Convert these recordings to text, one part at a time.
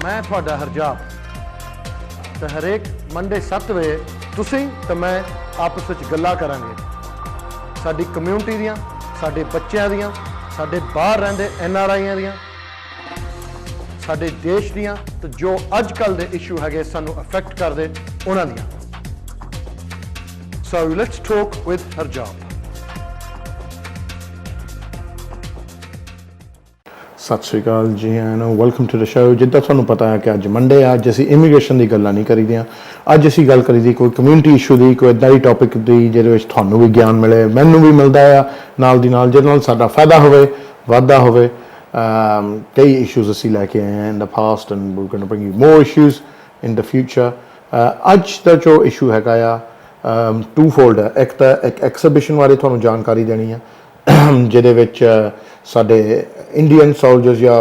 मैं ਤੁਹਾਡਾ ਹਰਜਾਪ ਤੇ ਹਰੇਕ ਮੰਡੇ 7 ਵਜੇ ਤੁਸੀਂ ਤੇ ਮੈਂ ਆਪਸ ਵਿੱਚ ਗੱਲਾਂ ਕਰਾਂਗੇ ਸਾਡੀ ਕਮਿਊਨਿਟੀ ਦੀਆਂ ਸਾਡੇ ਬੱਚਿਆਂ ਦੀਆਂ ਸਾਡੇ ਬਾਹਰ ਰਹਿੰਦੇ NRIਆਂ ਦੀਆਂ ਸਾਡੇ ਦੇਸ਼ ਦੀਆਂ ਤੇ ਜੋ ਅੱਜ ਕੱਲ ਦੇ ਇਸ਼ੂ ਹੈਗੇ ਸਾਨੂੰ ਅਫੈਕਟ ਕਰਦੇ ਉਹਨਾਂ ਦੀਆਂ So let's talk with Harjap. ਸਤਿ ਸ਼੍ਰੀ ਅਕਾਲ ਜੀ ਐਨ ਵੈਲਕਮ ਟੂ ਦ ਸ਼ੋ। ਜਿੱਦਾਂ ਤੁਹਾਨੂੰ ਪਤਾ ਹੈ ਕਿ ਅੱਜ ਮੰਡੇ ਆ, ਅੱਜ ਅਸੀਂ ਇਮੀਗ੍ਰੇਸ਼ਨ ਦੀ ਗੱਲਾਂ ਨਹੀਂ ਕਰੀਦੇ ਹਾਂ। ਅੱਜ ਅਸੀਂ ਗੱਲ ਕਰੀਦੀ ਕੋਈ ਕਮਿਊਨਿਟੀ ਇਸ਼ੂ ਦੀ, ਕੋਈ ਇੱਦਾਂ ਦੀ ਟੌਪਿਕ ਦੀ ਜਿਹਦੇ ਵਿੱਚ ਤੁਹਾਨੂੰ ਵੀ ਗਿਆਨ ਮਿਲੇ, ਮੈਨੂੰ ਵੀ ਮਿਲਦਾ ਆ ਨਾਲ ਦੀ ਨਾਲ, ਜਿਹਦੇ ਨਾਲ ਸਾਡਾ ਫਾਇਦਾ ਹੋਵੇ, ਵਾਧਾ ਹੋਵੇ। ਕਈ ਇਸ਼ੂਜ਼ ਅਸੀਂ ਲੈ ਕੇ ਆਏ ਹਾਂ in the past and we are going to bring you more issues in the future. ਅੱਜ ਦਾ ਜੋ ਇਸ਼ੂ ਹੈਗਾ ਆ ਟੂ ਫੋਲਡ ਹੈ। ਇੱਕ ਤਾਂ ਇੱਕ ਐਕਸੀਬਿਸ਼ਨ ਬਾਰੇ ਤੁਹਾਨੂੰ ਜਾਣਕਾਰੀ ਦੇਣੀ ਆ ਜਿਹਦੇ ਵਿੱਚ ਸਾਡੇ ਇੰਡੀਅਨ ਸੋਲਜਰਸ ਜਾਂ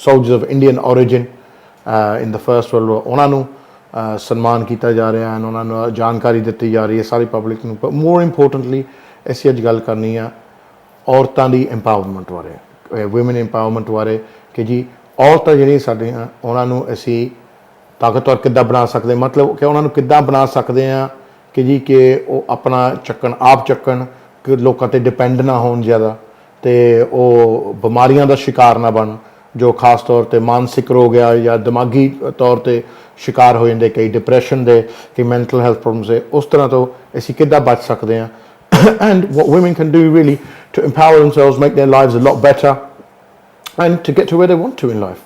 soldiers of Indian origin in the first world war ਉਹਨਾਂ ਨੂੰ ਸਨਮਾਨ ਕੀਤਾ ਜਾ ਰਿਹਾ ਹੈ, ਉਹਨਾਂ ਨੂੰ ਜਾਣਕਾਰੀ ਦਿੱਤੀ ਜਾ ਰਹੀ ਹੈ ਸਾਰੀ ਪਬਲਿਕ ਨੂੰ। ਪਰ ਮੋਰ ਇੰਪੋਰਟੈਂਟਲੀ ਅਸੀਂ ਅੱਜ ਗੱਲ ਕਰਨੀ ਆ ਔਰਤਾਂ ਦੀ ਇੰਪਾਵਰਮੈਂਟ ਬਾਰੇ, ਵੂਮਨ ਇੰਪਾਵਰਮੈਂਟ ਬਾਰੇ ਕਿ ਜੀ ਔਰਤਾਂ ਜਿਹੜੀਆਂ ਸਾਡੀਆਂ ਉਹਨਾਂ ਨੂੰ ਅਸੀਂ ਤਾਕਤਵਰ ਕਿੱਦਾਂ ਬਣਾ ਸਕਦੇ, ਮਤਲਬ ਕਿ ਉਹਨਾਂ ਨੂੰ ਕਿੱਦਾਂ ਬਣਾ ਸਕਦੇ ਹਾਂ ਕਿ ਜੀ ਕਿ ਉਹ ਆਪਣਾ ਚੱਕਣ, ਆਪ ਚੱਕਣ, ਕਿ ਲੋਕਾਂ 'ਤੇ ਡਿਪੈਂਡ ਨਾ ਹੋਣ ਜ਼ਿਆਦਾ ਅਤੇ ਉਹ ਬਿਮਾਰੀਆਂ ਦਾ ਸ਼ਿਕਾਰ ਨਾ ਬਣ ਜੋ ਖਾਸ ਤੌਰ 'ਤੇ ਮਾਨਸਿਕ ਰੋਗ ਆ ਜਾਂ ਦਿਮਾਗੀ ਤੌਰ 'ਤੇ ਸ਼ਿਕਾਰ ਹੋ ਜਾਂਦੇ, ਕਈ ਡਿਪਰੈਸ਼ਨ ਦੇ, ਕਈ ਮੈਂਟਲ ਹੈਲਥ ਪ੍ਰੋਬਲਮਸ ਦੇ। ਉਸ ਤਰ੍ਹਾਂ ਤੋਂ ਅਸੀਂ ਕਿੱਦਾਂ ਬਚ ਸਕਦੇ ਹਾਂ and what women can do really to empower themselves, make their lives a lot better and to get to where they want to in life.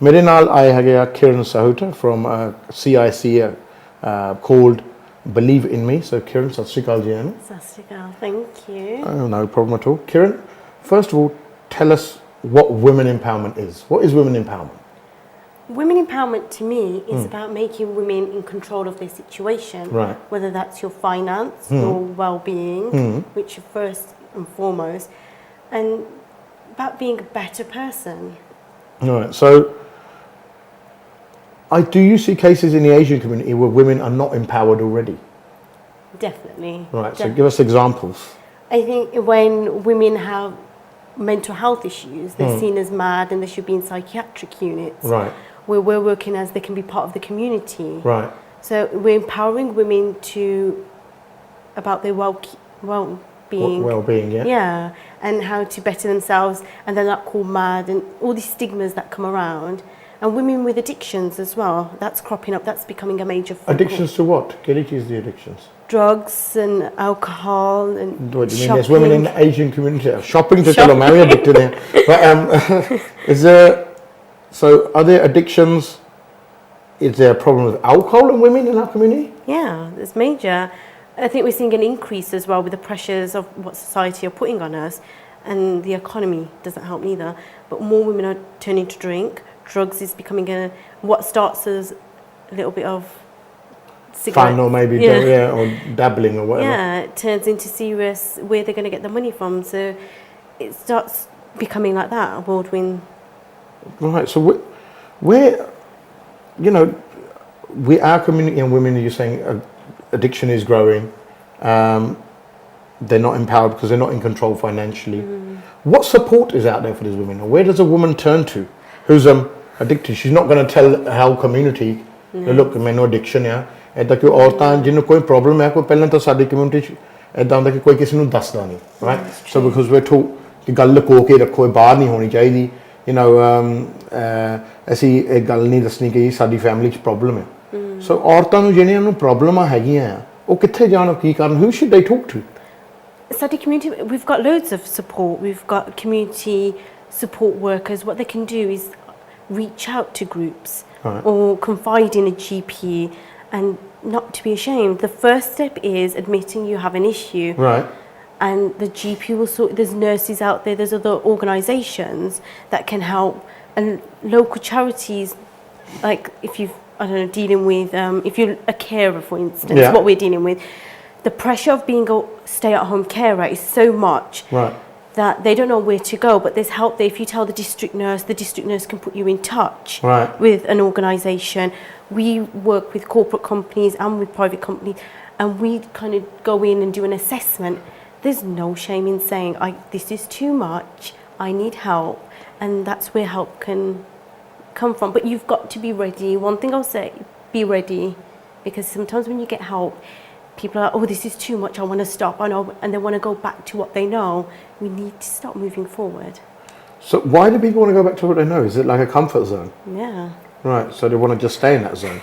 ਮੇਰੇ ਨਾਲ ਆਏ ਹੈਗੇ ਆ Kiran Sahuta from CIC called Believe in Me. So Kiran, ਸਤਿ ਸ਼੍ਰੀ ਅਕਾਲ ਜੀ ਆਨੂੰ। ਸਤਿ ਸ਼੍ਰੀ ਅਕਾਲ, thank you. No problem at all. Kiran, first of all, tell us what women empowerment is. What is women empowerment? Women empowerment to me is about making women in control of their situation, right? Whether that's your finance, your well-being, which is first and foremost, and about being a better person. All right. So, do you see cases in the Asian community where women are not empowered already? Definitely. Right. So give us examples. I think when women have mental health issues, they're seen as mad and they should be in psychiatric units. Right. Where we're working as they can be part of the community. Right. So we're empowering women about their well-being. Well-being, yeah. Yeah, and how to better themselves, and they're not called mad, and all these stigmas that come around. And women with addictions as well, that's cropping up, that's becoming a major problem. Addictions to what? Can you choose the addictions? Drugs and alcohol and what do you mean? shopping. There's women in the Asian community shopping to tell them I'm addicted here. But is there? So are there addictions? Is there a problem with alcohol in women in our community? Yeah, it's major. I think we're seeing an increase as well with the pressures of what society are putting on us, and the economy doesn't help neither. But more women are turning to drink. Drugs is becoming what starts as a little bit of cigarette. Fun or maybe or dabbling or whatever. Yeah, it turns into serious where they're going to get the money from. So it starts becoming like that, a whirlwind. Right. So where our community and women, you're saying addiction is growing. They're not empowered because they're not in control financially. What support is out there for these women? Where does a woman turn to who's addicted? She's not going to tell her whole community, look, ਮੈਨੂੰ addiction ਆ। ਇੱਦਾਂ ਕਿ ਔਰਤਾਂ ਜਿਹਨੂੰ ਕੋਈ problem ਹੈ, ਕੋਈ ਪਹਿਲਾਂ ਤਾਂ ਸਾਡੀ ਕਮਿਊਨਿਟੀ 'ਚ ਇੱਦਾਂ ਹੁੰਦਾ ਕਿ ਕੋਈ ਕਿਸੇ ਨੂੰ ਦੱਸਦਾ ਨਹੀਂ, right? So because we're taught ਕਿ ਗੱਲ ਲੁਕੋ ਕੇ ਰੱਖੋ, ਇਹ ਬਾਹਰ ਨਹੀਂ ਹੋਣੀ ਚਾਹੀਦੀ, ਅਸੀਂ ਇਹ ਗੱਲ ਨਹੀਂ ਦੱਸਣੀ ਕਿ ਸਾਡੀ ਫੈਮਿਲੀ 'ਚ ਪ੍ਰੋਬਲਮ ਹੈ। ਸੋ ਔਰਤਾਂ ਨੂੰ ਜਿਹੜੀਆਂ ਨੂੰ ਪ੍ਰੋਬਲਮਾਂ ਹੈਗੀਆਂ ਆ ਉਹ ਕਿੱਥੇ ਜਾਣ, ਕੀ ਕਰਨ? Who should they talk to? Study community, we've got loads of support. We've got community support workers. What they can do is reach out to groups, right, or confide in a GP and not to be ashamed. The first step is admitting you have an issue. Right. And the GP will sort. There's nurses out there. There's other organisations that can help, and local charities, like if you've dealing with if you're a carer, for instance, what we're dealing with, the pressure of being a stay-at-home carer is so much, right, that they don't know where to go. But there's help there. If you tell the district nurse can put you in touch, right, with an organisation. We work with corporate companies and with private companies, and we kind of go in and do an assessment. There's no shame in saying, this is too much, I need help, and that's where help can come from. But you've got to be ready. One thing I'll say, be ready, because sometimes when you get help, people are like, oh, this is too much, I want to stop, I know, and they want to go back to what they know. We need to start moving forward. So why do people want to go back to what they know? Is it like a comfort zone? Yeah. Right, so they want to just stay in that zone.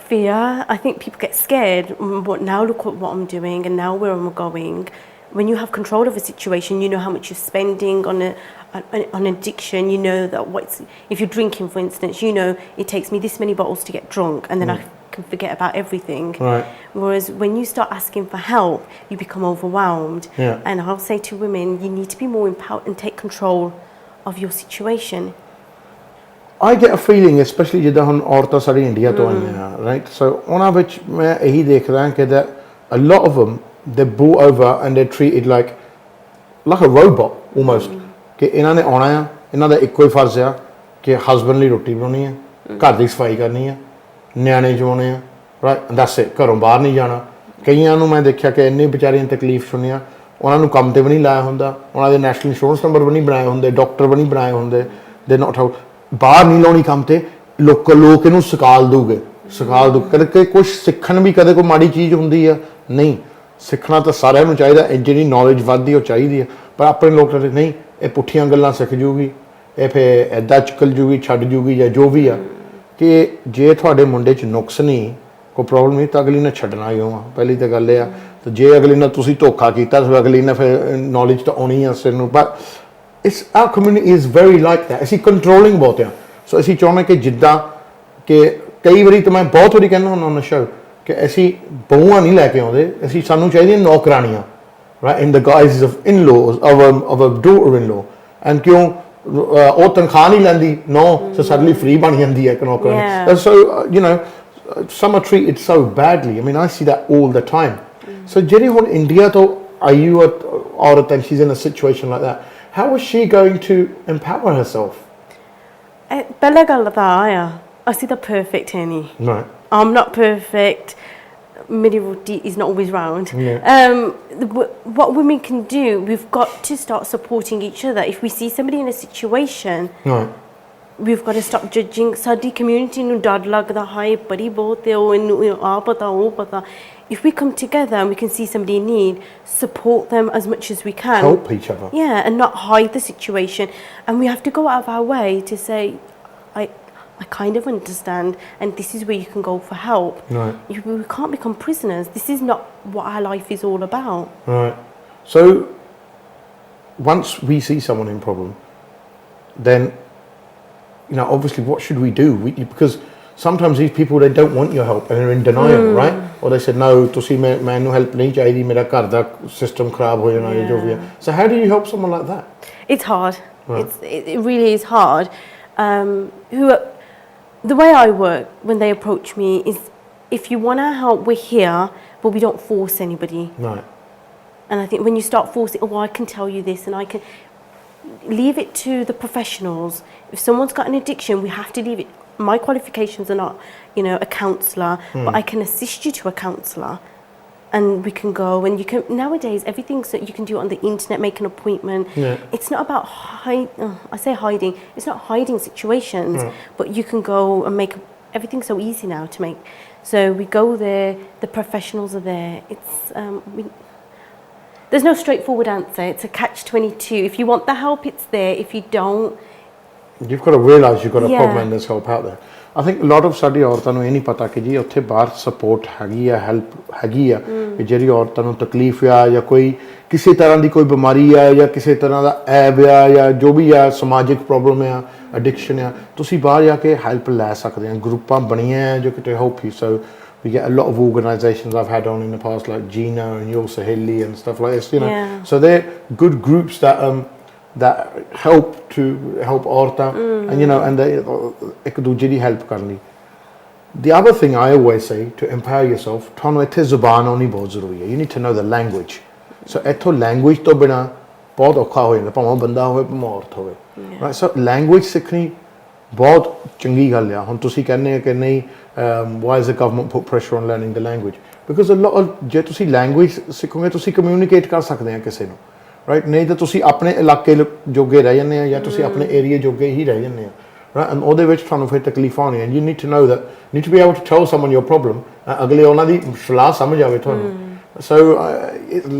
Fear. I think people get scared, but now look at what I'm doing and now where I'm going. When you have control of a situation, you know how much you're spending on addiction. You know that if you're drinking, for instance, you know it takes me this many bottles to get drunk, and then I can forget about everything. Right. Whereas when you start asking for help, you become overwhelmed. Yeah. And I'll say to women, you need to be more empowered and take control of your situation. I get a feeling, especially ਜਿੱਦਾਂ ਹੁਣ ਔਰਤਾਂ ਸਾਡੀ India ਤੋਂ ਆਈਆਂ, right? So ਉਹਨਾਂ ਵਿੱਚ ਮੈਂ ਇਹੀ ਦੇਖ ਰਿਹਾ ਕਿ that a lot of them they're brought over and they're treated like a robot almost. ਕਿ ਇਹਨਾਂ ਨੇ ਆਉਣਾ ਆ, ਇਹਨਾਂ ਦਾ ਇੱਕੋ ਹੀ ਫਰਜ਼ ਆ ਕਿ ਹਸਬੈਂਡ ਲਈ ਰੋਟੀ ਬਣਾਉਣੀ ਆ, ਘਰ ਦੀ ਸਫਾਈ ਕਰਨੀ ਆ, ਨਿਆਣੇ ਜਵਾਉਣੇ ਆ, right? ਦੱਸ ਘਰੋਂ ਬਾਹਰ ਨਹੀਂ ਜਾਣਾ। ਕਈਆਂ ਨੂੰ ਮੈਂ ਦੇਖਿਆ ਕਿ ਇੰਨੀ ਵਿਚਾਰੀਆਂ ਤਕਲੀਫ ਸੁਣੀਆਂ, ਉਹਨਾਂ ਨੂੰ ਕੰਮ ਤੇ ਵੀ ਨਹੀਂ ਲਾਇਆ ਹੁੰਦਾ, ਉਹਨਾਂ ਦੇ ਨੈਸ਼ਨਲ ਇੰਸ਼ੋਰੈਂਸ ਨੰਬਰ ਵੀ ਨਹੀਂ ਬਣਾਏ ਹੁੰਦੇ, ਡਾਕਟਰ ਵੀ ਨਹੀਂ ਬਣਾਏ ਹੁੰਦੇ, ਦੇ ਨਾਟ ਹਾਊ ਬਾਹਰ ਨਹੀਂ ਲਾਉਣੀ ਕੰਮ ਤੇ, ਲੋਕ ਇਹਨੂੰ ਸਿਖਾਲ ਦੂਗੇ ਕਦੇ ਕੁਛ ਸਿੱਖਣ ਵੀ ਕਦੇ ਕੋਈ ਮਾੜੀ ਚੀਜ਼ ਹੁੰਦੀ ਆ ਨਹੀਂ, ਸਿੱਖਣਾ ਤਾਂ ਸਾਰਿਆਂ ਨੂੰ ਚਾਹੀਦਾ, ਜਿਹੜੀ ਨੌਲੇਜ ਵੱਧਦੀ ਉਹ ਚਾਹੀਦੀ ਆ, ਪਰ ਆਪਣੇ ਲੋਕ ਨਹੀਂ, ਇਹ ਪੁੱਠੀਆਂ ਗੱਲਾਂ ਸਿੱਖ ਜੂਗੀ, ਇਹ ਫਿਰ ਇੱਦਾਂ ਚਕਲ ਜੂਗੀ, ਛੱਡ ਜੂਗੀ ਜਾਂ ਜੋ ਵੀ ਆ। ਕਿ ਜੇ ਤੁਹਾਡੇ ਮੁੰਡੇ 'ਚ ਨੁਕਸ ਨਹੀਂ, ਕੋਈ ਪ੍ਰੋਬਲਮ ਨਹੀਂ, ਤਾਂ ਅਗਲੀ ਨੇ ਛੱਡਣਾ ਹੀ ਹੋਵਾ। ਪਹਿਲੀ ਤਾਂ ਗੱਲ ਇਹ ਆ, ਤੇ ਜੇ ਅਗਲੀ ਨਾਲ ਤੁਸੀਂ ਧੋਖਾ ਕੀਤਾ ਤਾਂ ਅਗਲੀ ਨੇ ਫਿਰ ਨੌਲੇਜ ਤਾਂ ਆਉਣੀ ਆ ਸਿਰ ਨੂੰ। ਪਰ our community is very like that. ਅਸੀਂ ਕੰਟਰੋਲਿੰਗ ਬਹੁਤ ਆ। ਸੋ ਅਸੀਂ ਚਾਹੁੰਦੇ ਕਿ ਜਿੱਦਾਂ ਕਿ ਕਈ ਵਾਰੀ ਤਾਂ ਮੈਂ ਬਹੁਤ ਵਾਰੀ ਕਹਿੰਦਾ ਹੁੰਦਾ on the show ਕਿ ਅਸੀਂ ਬਹੂਆਂ ਨਹੀਂ ਲੈ ਕੇ ਆਉਂਦੇ, ਅਸੀਂ ਸਾਨੂੰ ਚਾਹੀਦੀਆਂ ਨੌਕਰਾਣੀਆਂ, right, in the guise of in-laws, of a daughter-in-law, and ਕਿਉਂ ਉਹ ਤਨਖਾਹ ਨਹੀਂ ਲੈਂਦੀ ਨੋ, ਸੋ ਸਡਨਲੀ ਫ੍ਰੀ ਬਣ ਜਾਂਦੀ ਹੈ ਇੱਕ ਨੌਕਰਾਣੀ। So you know, some are treated so badly. I mean, I see that all the time. So ਜਿਹੜੀ ਹੁਣ ਇੰਡੀਆ ਤੋਂ ਆਈ ਹੋਈ ਔਰਤ and she's in a situation like that, how is she going to empower herself? ਪਹਿਲਾ ਗੱਲ ਤਾਂ ਆ, ਅਸੀਂ ਤਾਂ perfect ਹੈ ਨਹੀਂ। Right. I'm not perfect. Medievality is not always round. Yeah. What women can do, we've got to start supporting each other. If we see somebody in a situation, Right. we've got to stop judging. Saadi community nu dad lagda hai badi bahut hai, oh aa pata oh pata. If we come together and we can see somebody in need, support them as much as we can. Help each other. Yeah, and not hide the situation. And we have to go out of our way to say, I kind of understand, and this is where you can go for help. Right. We can't become prisoners. This is not what our life is all about. Right. So once we see someone in problem, then you know obviously what should we do? Because sometimes these people, they don't want your help and they're in denial, right? Or they said no, ਤੁਸੀਂ ਮੈਨੂੰ help ਨਹੀਂ ਚਾਹੀਦੀ, ਮੇਰਾ ਘਰ ਦਾ system ਖਰਾਬ ਹੋ ਜਾਣਾ ਜੋ ਵੀ ਹੈ. So how do you help someone like that? It's hard. Right. It really is hard. The way I work when they approach me is, if you want our help, we're here, but we don't force anybody. Right. And I think when you start forcing, oh, I can tell you this, and I can leave it to the professionals. If someone's got an addiction, we have to leave it. My qualifications are not, a counsellor, but I can assist you to a counsellor, and we can go. And you can nowadays everything's that you can do on the internet, make an appointment. Yeah. It's not about hiding. It's not hiding situations, but you can go and make everything so easy now to make. So we go there. The professionals are there. It's there's no straightforward answer. It's a catch-22. If you want the help, it's there. If you don't, you've got to realise you've got a problem and there's help out there. I think a lot of ਸਾਡੀ ਔਰਤਾਂ ਨੂੰ ਇਹ ਨਹੀਂ ਪਤਾ ਕਿ ਜੀ ਉੱਥੇ ਬਾਹਰ ਸਪੋਰਟ ਹੈਗੀ ਆ, ਹੈਲਪ ਹੈਗੀ ਆ, ਕਿ ਜਿਹੜੀ ਔਰਤਾਂ ਨੂੰ ਤਕਲੀਫ ਆ ਜਾਂ ਕੋਈ ਕਿਸੇ ਤਰ੍ਹਾਂ ਦੀ ਕੋਈ ਬਿਮਾਰੀ ਆ ਜਾਂ ਕਿਸੇ ਤਰ੍ਹਾਂ ਦਾ ਐਬ ਆ ਜਾਂ ਜੋ ਵੀ ਆ, ਸਮਾਜਿਕ ਪ੍ਰੋਬਲਮ ਆ, ਐਡਿਕਸ਼ਨ ਆ, ਤੁਸੀਂ ਬਾਹਰ ਜਾ ਕੇ ਹੈਲਪ ਲੈ ਸਕਦੇ ਆ। ਗਰੁੱਪਾਂ ਬਣੀਆਂ ਆ ਜੋ ਕਿ to help you. So we get a lot of organisations I've had on in the past, like Gina and Your Saheli and stuff like this, So they're good groups that help ਔਰਤਾਂ and they ਇੱਕ ਦੂਜੇ ਦੀ help ਕਰਨ ਲਈ। The other thing I always say to empower yourself, ਤੁਹਾਨੂੰ ਇੱਥੇ ਜ਼ੁਬਾਨ ਆਉਣੀ ਬਹੁਤ ਜ਼ਰੂਰੀ ਹੈ. You need to know the language. So ਇੱਥੋਂ language ਤੋਂ ਬਿਨਾਂ ਬਹੁਤ ਔਖਾ ਹੋ ਜਾਂਦਾ, ਭਾਵੇਂ ਬੰਦਾ ਹੋਵੇ ਭਾਵੇਂ ਔਰਤ ਹੋਵੇ, right? So language ਸਿੱਖਣੀ ਬਹੁਤ ਚੰਗੀ ਗੱਲ ਆ। ਹੁਣ ਤੁਸੀਂ ਕਹਿੰਦੇ ਆ ਕਿ ਨਹੀਂ, why does the government put pressure on learning the language? Because a lot of ਜੇ ਤੁਸੀਂ language ਸਿੱਖੋਗੇ ਤੁਸੀਂ communicate ਕਰ ਸਕਦੇ ਆ ਕਿਸੇ ਨੂੰ, right? ਨਹੀਂ ਤਾਂ ਤੁਸੀਂ ਆਪਣੇ ਇਲਾਕੇ ਜੋਗੇ ਰਹਿ ਜਾਂਦੇ ਆ ਜਾਂ ਤੁਸੀਂ ਆਪਣੇ ਏਰੀਆ ਜੋਗੇ ਹੀ ਰਹਿ ਜਾਂਦੇ ਆ, right, and ਉਹਦੇ ਵਿੱਚ ਤੁਹਾਨੂੰ ਫਿਰ ਤਕਲੀਫ ਆਉਣੀ and you need to know that you need to be able to tell someone your problem ਅਗਲੇ ਉਹਨਾਂ ਦੀ ਸਲਾਹ ਸਮਝ ਆਵੇ ਤੁਹਾਨੂੰ so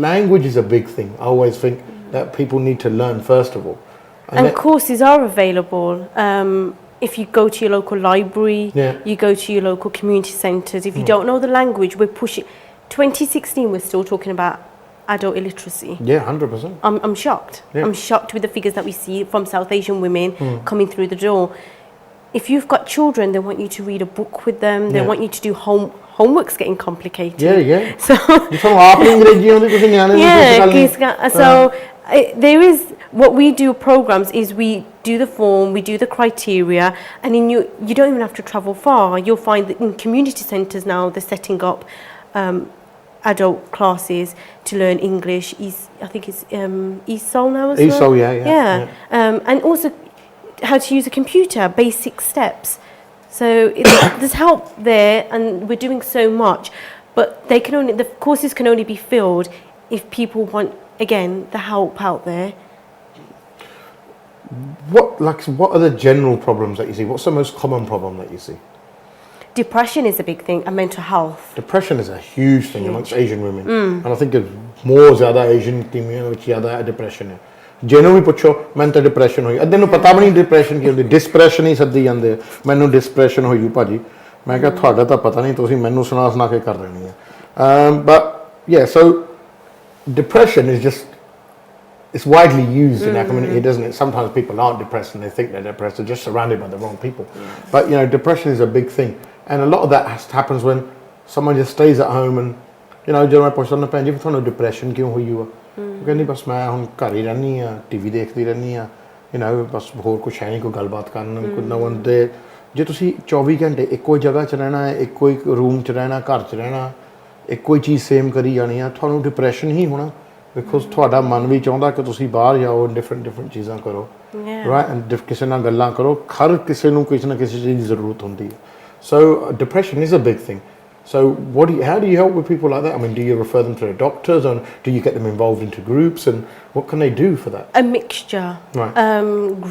language is a big thing I always think that people need to learn first of all and courses are available if you go to your local library you go to your local community centres if you don't know the language we're pushing 2016 we're still talking about adult illiteracy. Yeah, 100%. I'm shocked. Yeah. I'm shocked with the figures that we see from South Asian women coming through the door. If you've got children, they want you to read a book with them. They want you to do homework's getting complicated. Yeah. So so there is what we do programs is we do the form, we do the criteria, and you don't even have to travel far. You'll find that in community centres now they're setting up adult classes to learn English. I think it's ESOL now as well. ESOL, yeah. And also how to use a computer, basic steps. So there's help there, and we're doing so much. But the courses can only be filled if people want, again, the help out there. What are the general problems that you see? What's the most common problem that you see? Depression is a big thing, and mental health. Depression is a huge thing amongst Asian women. And I think it's more zyada Asian community which zyada depression hai. ਜਿਹਨੂੰ ਵੀ ਪੁੱਛੋ ਮੈਨੂੰ ਤਾਂ depression ਹੋਈ ਅੱਧੇ ਨੂੰ ਪਤਾ ਵੀ ਨਹੀਂ depression ਕੀ ਹੁੰਦੀ ਡਿਸਪ੍ਰੈਸ਼ਨ ਹੀ ਸੱਦੀ ਜਾਂਦੇ ਮੈਨੂੰ ਡਿਸਪ੍ਰੈਸ਼ਨ ਹੋਈ ਭਾਜੀ ਮੈਂ ਕਿਹਾ ਤੁਹਾਡਾ ਤਾਂ ਪਤਾ ਨਹੀਂ ਤੁਸੀਂ ਮੈਨੂੰ ਸੁਣਾ ਕੇ ਕਰ ਦੇਣੀ ਹੈ but yeah so depression is just it's widely used in our community doesn't it sometimes people aren't depressed and they think they're depressed they're just surrounded by the wrong people but you know depression is a big thing and a lot of that happens when someone just stays at home and you know ਜਦੋਂ ਮੈਂ ਪੁੱਛਦਾ ਨਾ ਭੈਣ ਜੀ ਤੁਹਾਨੂੰ depression ਕਿਉਂ ਹੋਈ ਆ ਕਹਿੰਦੀ ਬਸ ਮੈਂ ਹੁਣ ਘਰ ਹੀ ਰਹਿੰਦੀ ਆ ਟੀਵੀ ਦੇਖਦੀ ਰਹਿੰਦੀ ਆ you know ਬਸ ਹੋਰ ਕੁਛ ਹੈ ਨਹੀਂ ਕੋਈ ਗੱਲਬਾਤ ਕਰਨ ਕੋਈ ਨਾ ਹੁੰਦੇ ਜੇ ਤੁਸੀਂ 24 ਘੰਟੇ ਇੱਕੋ ਜਗ੍ਹਾ 'ਚ ਰਹਿਣਾ ਹੈ ਇੱਕੋ ਇੱਕ ਰੂਮ 'ਚ ਰਹਿਣਾ ਘਰ 'ਚ ਰਹਿਣਾ ਇੱਕੋ ਹੀ ਚੀਜ਼ ਸੇਮ ਕਰੀ ਜਾਣੀ ਆ ਤੁਹਾਨੂੰ ਡਿਪਰੈਸ਼ਨ ਹੀ ਹੋਣਾ ਬਿਕੋਜ਼ ਤੁਹਾਡਾ ਮਨ ਵੀ ਚਾਹੁੰਦਾ ਕਿ ਤੁਸੀਂ ਬਾਹਰ ਜਾਓ ਡਿਫਰੈਂਟ ਚੀਜ਼ਾਂ ਕਰੋ ਰਾਈਟ ਐਂਡ ਕਿਸੇ ਨਾਲ ਗੱਲਾਂ ਕਰੋ ਹਰ ਕਿਸੇ ਨੂੰ ਕਿਸੇ ਨਾ ਕਿਸੇ ਚੀਜ਼ ਦੀ ਜ਼ਰੂਰਤ ਹੁੰਦੀ ਹੈ so depression is a big thing So how do you help with people like that? I mean, do you refer them to their doctors, or do you get them involved into groups, and what can they do for that? A mixture. Right.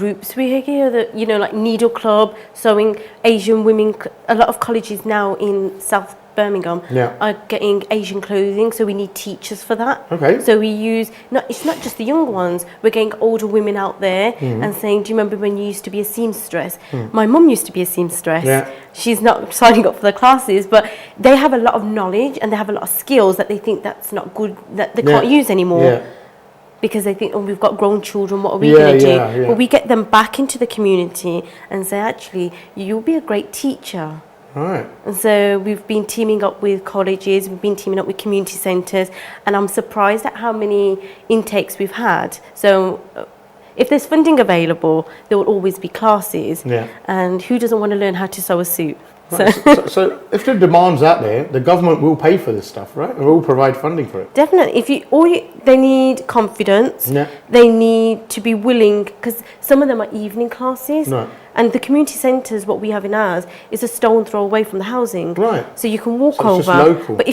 Groups we hear that like Needle Club, sewing Asian women. A lot of colleges now in South Birmingham are getting Asian clothing, so we need teachers for that. Okay. So we use it's not just the young ones. We're getting older women out there and saying, "Do you remember when you used to be a seamstress? My mum used to be a seamstress. Yeah. She's not signing up for the classes, but they have a lot of knowledge and they have a lot of skills that they think that's not good that they can't use anymore." Yeah. Because they think, we've got grown children, what are we going to do? Yeah. But we get them back into the community and say, actually, you'll be a great teacher. Right. And so we've been teaming up with colleges, we've been teaming up with community centres, and I'm surprised at how many intakes we've had. So if there's funding available, there will always be classes. Yeah. And who doesn't want to learn how to sew a suit? Right. So if the demand's out there, the government will pay for this stuff, right? Or will provide funding for it. Definitely. They need confidence. Yeah. They need to be willing, because some of them are evening classes. Right. And the community centres, what we have in ours, is a stone throw away from the housing. Right. So you can walk So it's over. just local. But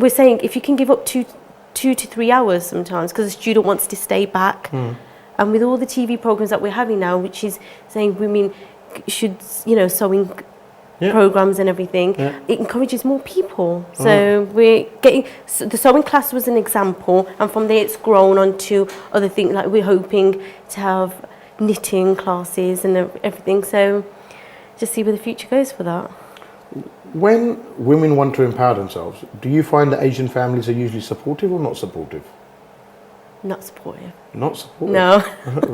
we're saying if you can give up two to 3 hours sometimes, because the student wants to stay back. And with all the TV programmes that we're having now, which is saying women should, sewing programs and everything, it encourages more people. So we're getting the sewing class was an example, and from there it's grown on to other things, like we're hoping to have knitting classes and everything. So just see where the future goes for that. When women want to empower themselves, do you find that Asian families are usually supportive or not supportive? Not supportive. Not supportive? No.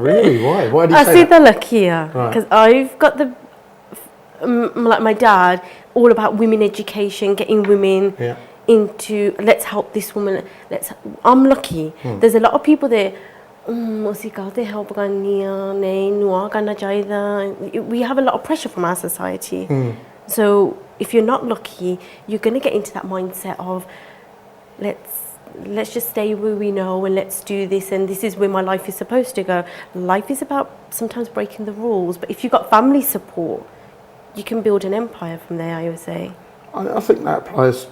Really? Why do you say I see that? the look here, because I've got like my dad, all about women education, getting women into, let's help this woman. I'm lucky. There's a lot of people there. We have a lot of pressure from our society. So if you're not lucky, you're going to get into that mindset of let's just stay where we know and let's do this, and this is where my life is supposed to go. Life is about sometimes breaking the rules, but if you've got family support, you can build an empire from there, I would say. I think that applies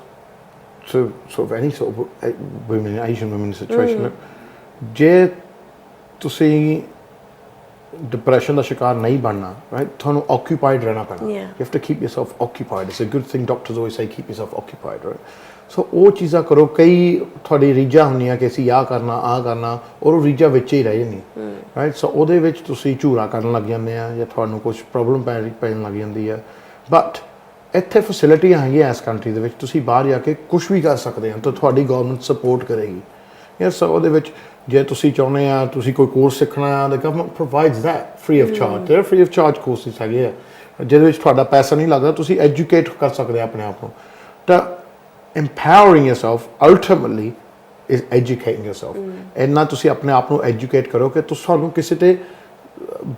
to sort of any sort of women, Asian women situation. ਜੇ ਤੁਸੀਂ depression ਦਾ ਸ਼ਿਕਾਰ ਨਹੀਂ ਬਣਨਾ, right, ਤੁਹਾਨੂੰ ਆਕਿਊਪਾਈਡ ਰਹਿਣਾ ਪੈਣਾ। Yeah. You have to keep yourself occupied. It's a good thing, doctors always say keep yourself occupied, right. So ਉਹ ਚੀਜ਼ਾਂ ਕਰੋ। ਕਈ ਤੁਹਾਡੀ ਰੀਝਾਂ ਹੁੰਦੀਆਂ ਕਿ ਅਸੀਂ ਆਹ ਕਰਨਾ ਔਰ ਉਹ ਰੀਝਾਂ ਵਿੱਚ ਹੀ ਰਹਿ ਜਾਂਦੀਆਂ, ਰਾਈਟ। ਸੋ ਉਹਦੇ ਵਿੱਚ ਤੁਸੀਂ ਝੂਰਾ ਕਰਨ ਲੱਗ ਜਾਂਦੇ ਆ ਜਾਂ ਤੁਹਾਨੂੰ ਕੁਝ ਪ੍ਰੋਬਲਮ ਪੈਣ ਲੱਗ ਜਾਂਦੀ ਹੈ। ਬਟ ਇੱਥੇ ਫੈਸਿਲਿਟੀਆਂ ਹੈਗੀਆਂ ਇਸ ਕੰਟਰੀ ਦੇ ਵਿੱਚ, ਤੁਸੀਂ ਬਾਹਰ ਜਾ ਕੇ ਕੁਝ ਵੀ ਕਰ ਸਕਦੇ ਹੋ ਤਾਂ ਤੁਹਾਡੀ ਗਵਰਨਮੈਂਟ ਸਪੋਰਟ ਕਰੇਗੀ। ਯੈਸ, ਉਹਦੇ ਵਿੱਚ ਜੇ ਤੁਸੀਂ ਚਾਹੁੰਦੇ ਆ ਤੁਸੀਂ ਕੋਈ ਕੋਰਸ ਸਿੱਖਣਾ ਆ, the government provides that free of charge. There free of charge courses ਹੈਗੇ ਆ ਜਿਹਦੇ ਵਿੱਚ ਤੁਹਾਡਾ ਪੈਸਾ ਨਹੀਂ ਲੱਗਦਾ, ਤੁਸੀਂ ਐਜੂਕੇਟ ਕਰ ਸਕਦੇ ਆ ਆਪਣੇ ਆਪ ਨੂੰ। ਤਾਂ empowering yourself ultimately is educating yourself। ਇੰਨਾ ਤੁਸੀਂ ਆਪਣੇ ਆਪ ਨੂੰ ਐਜੂਕੇਟ ਕਰੋ ਕਿ ਤੁਹਾਨੂੰ ਕਿਸੇ ਤੇ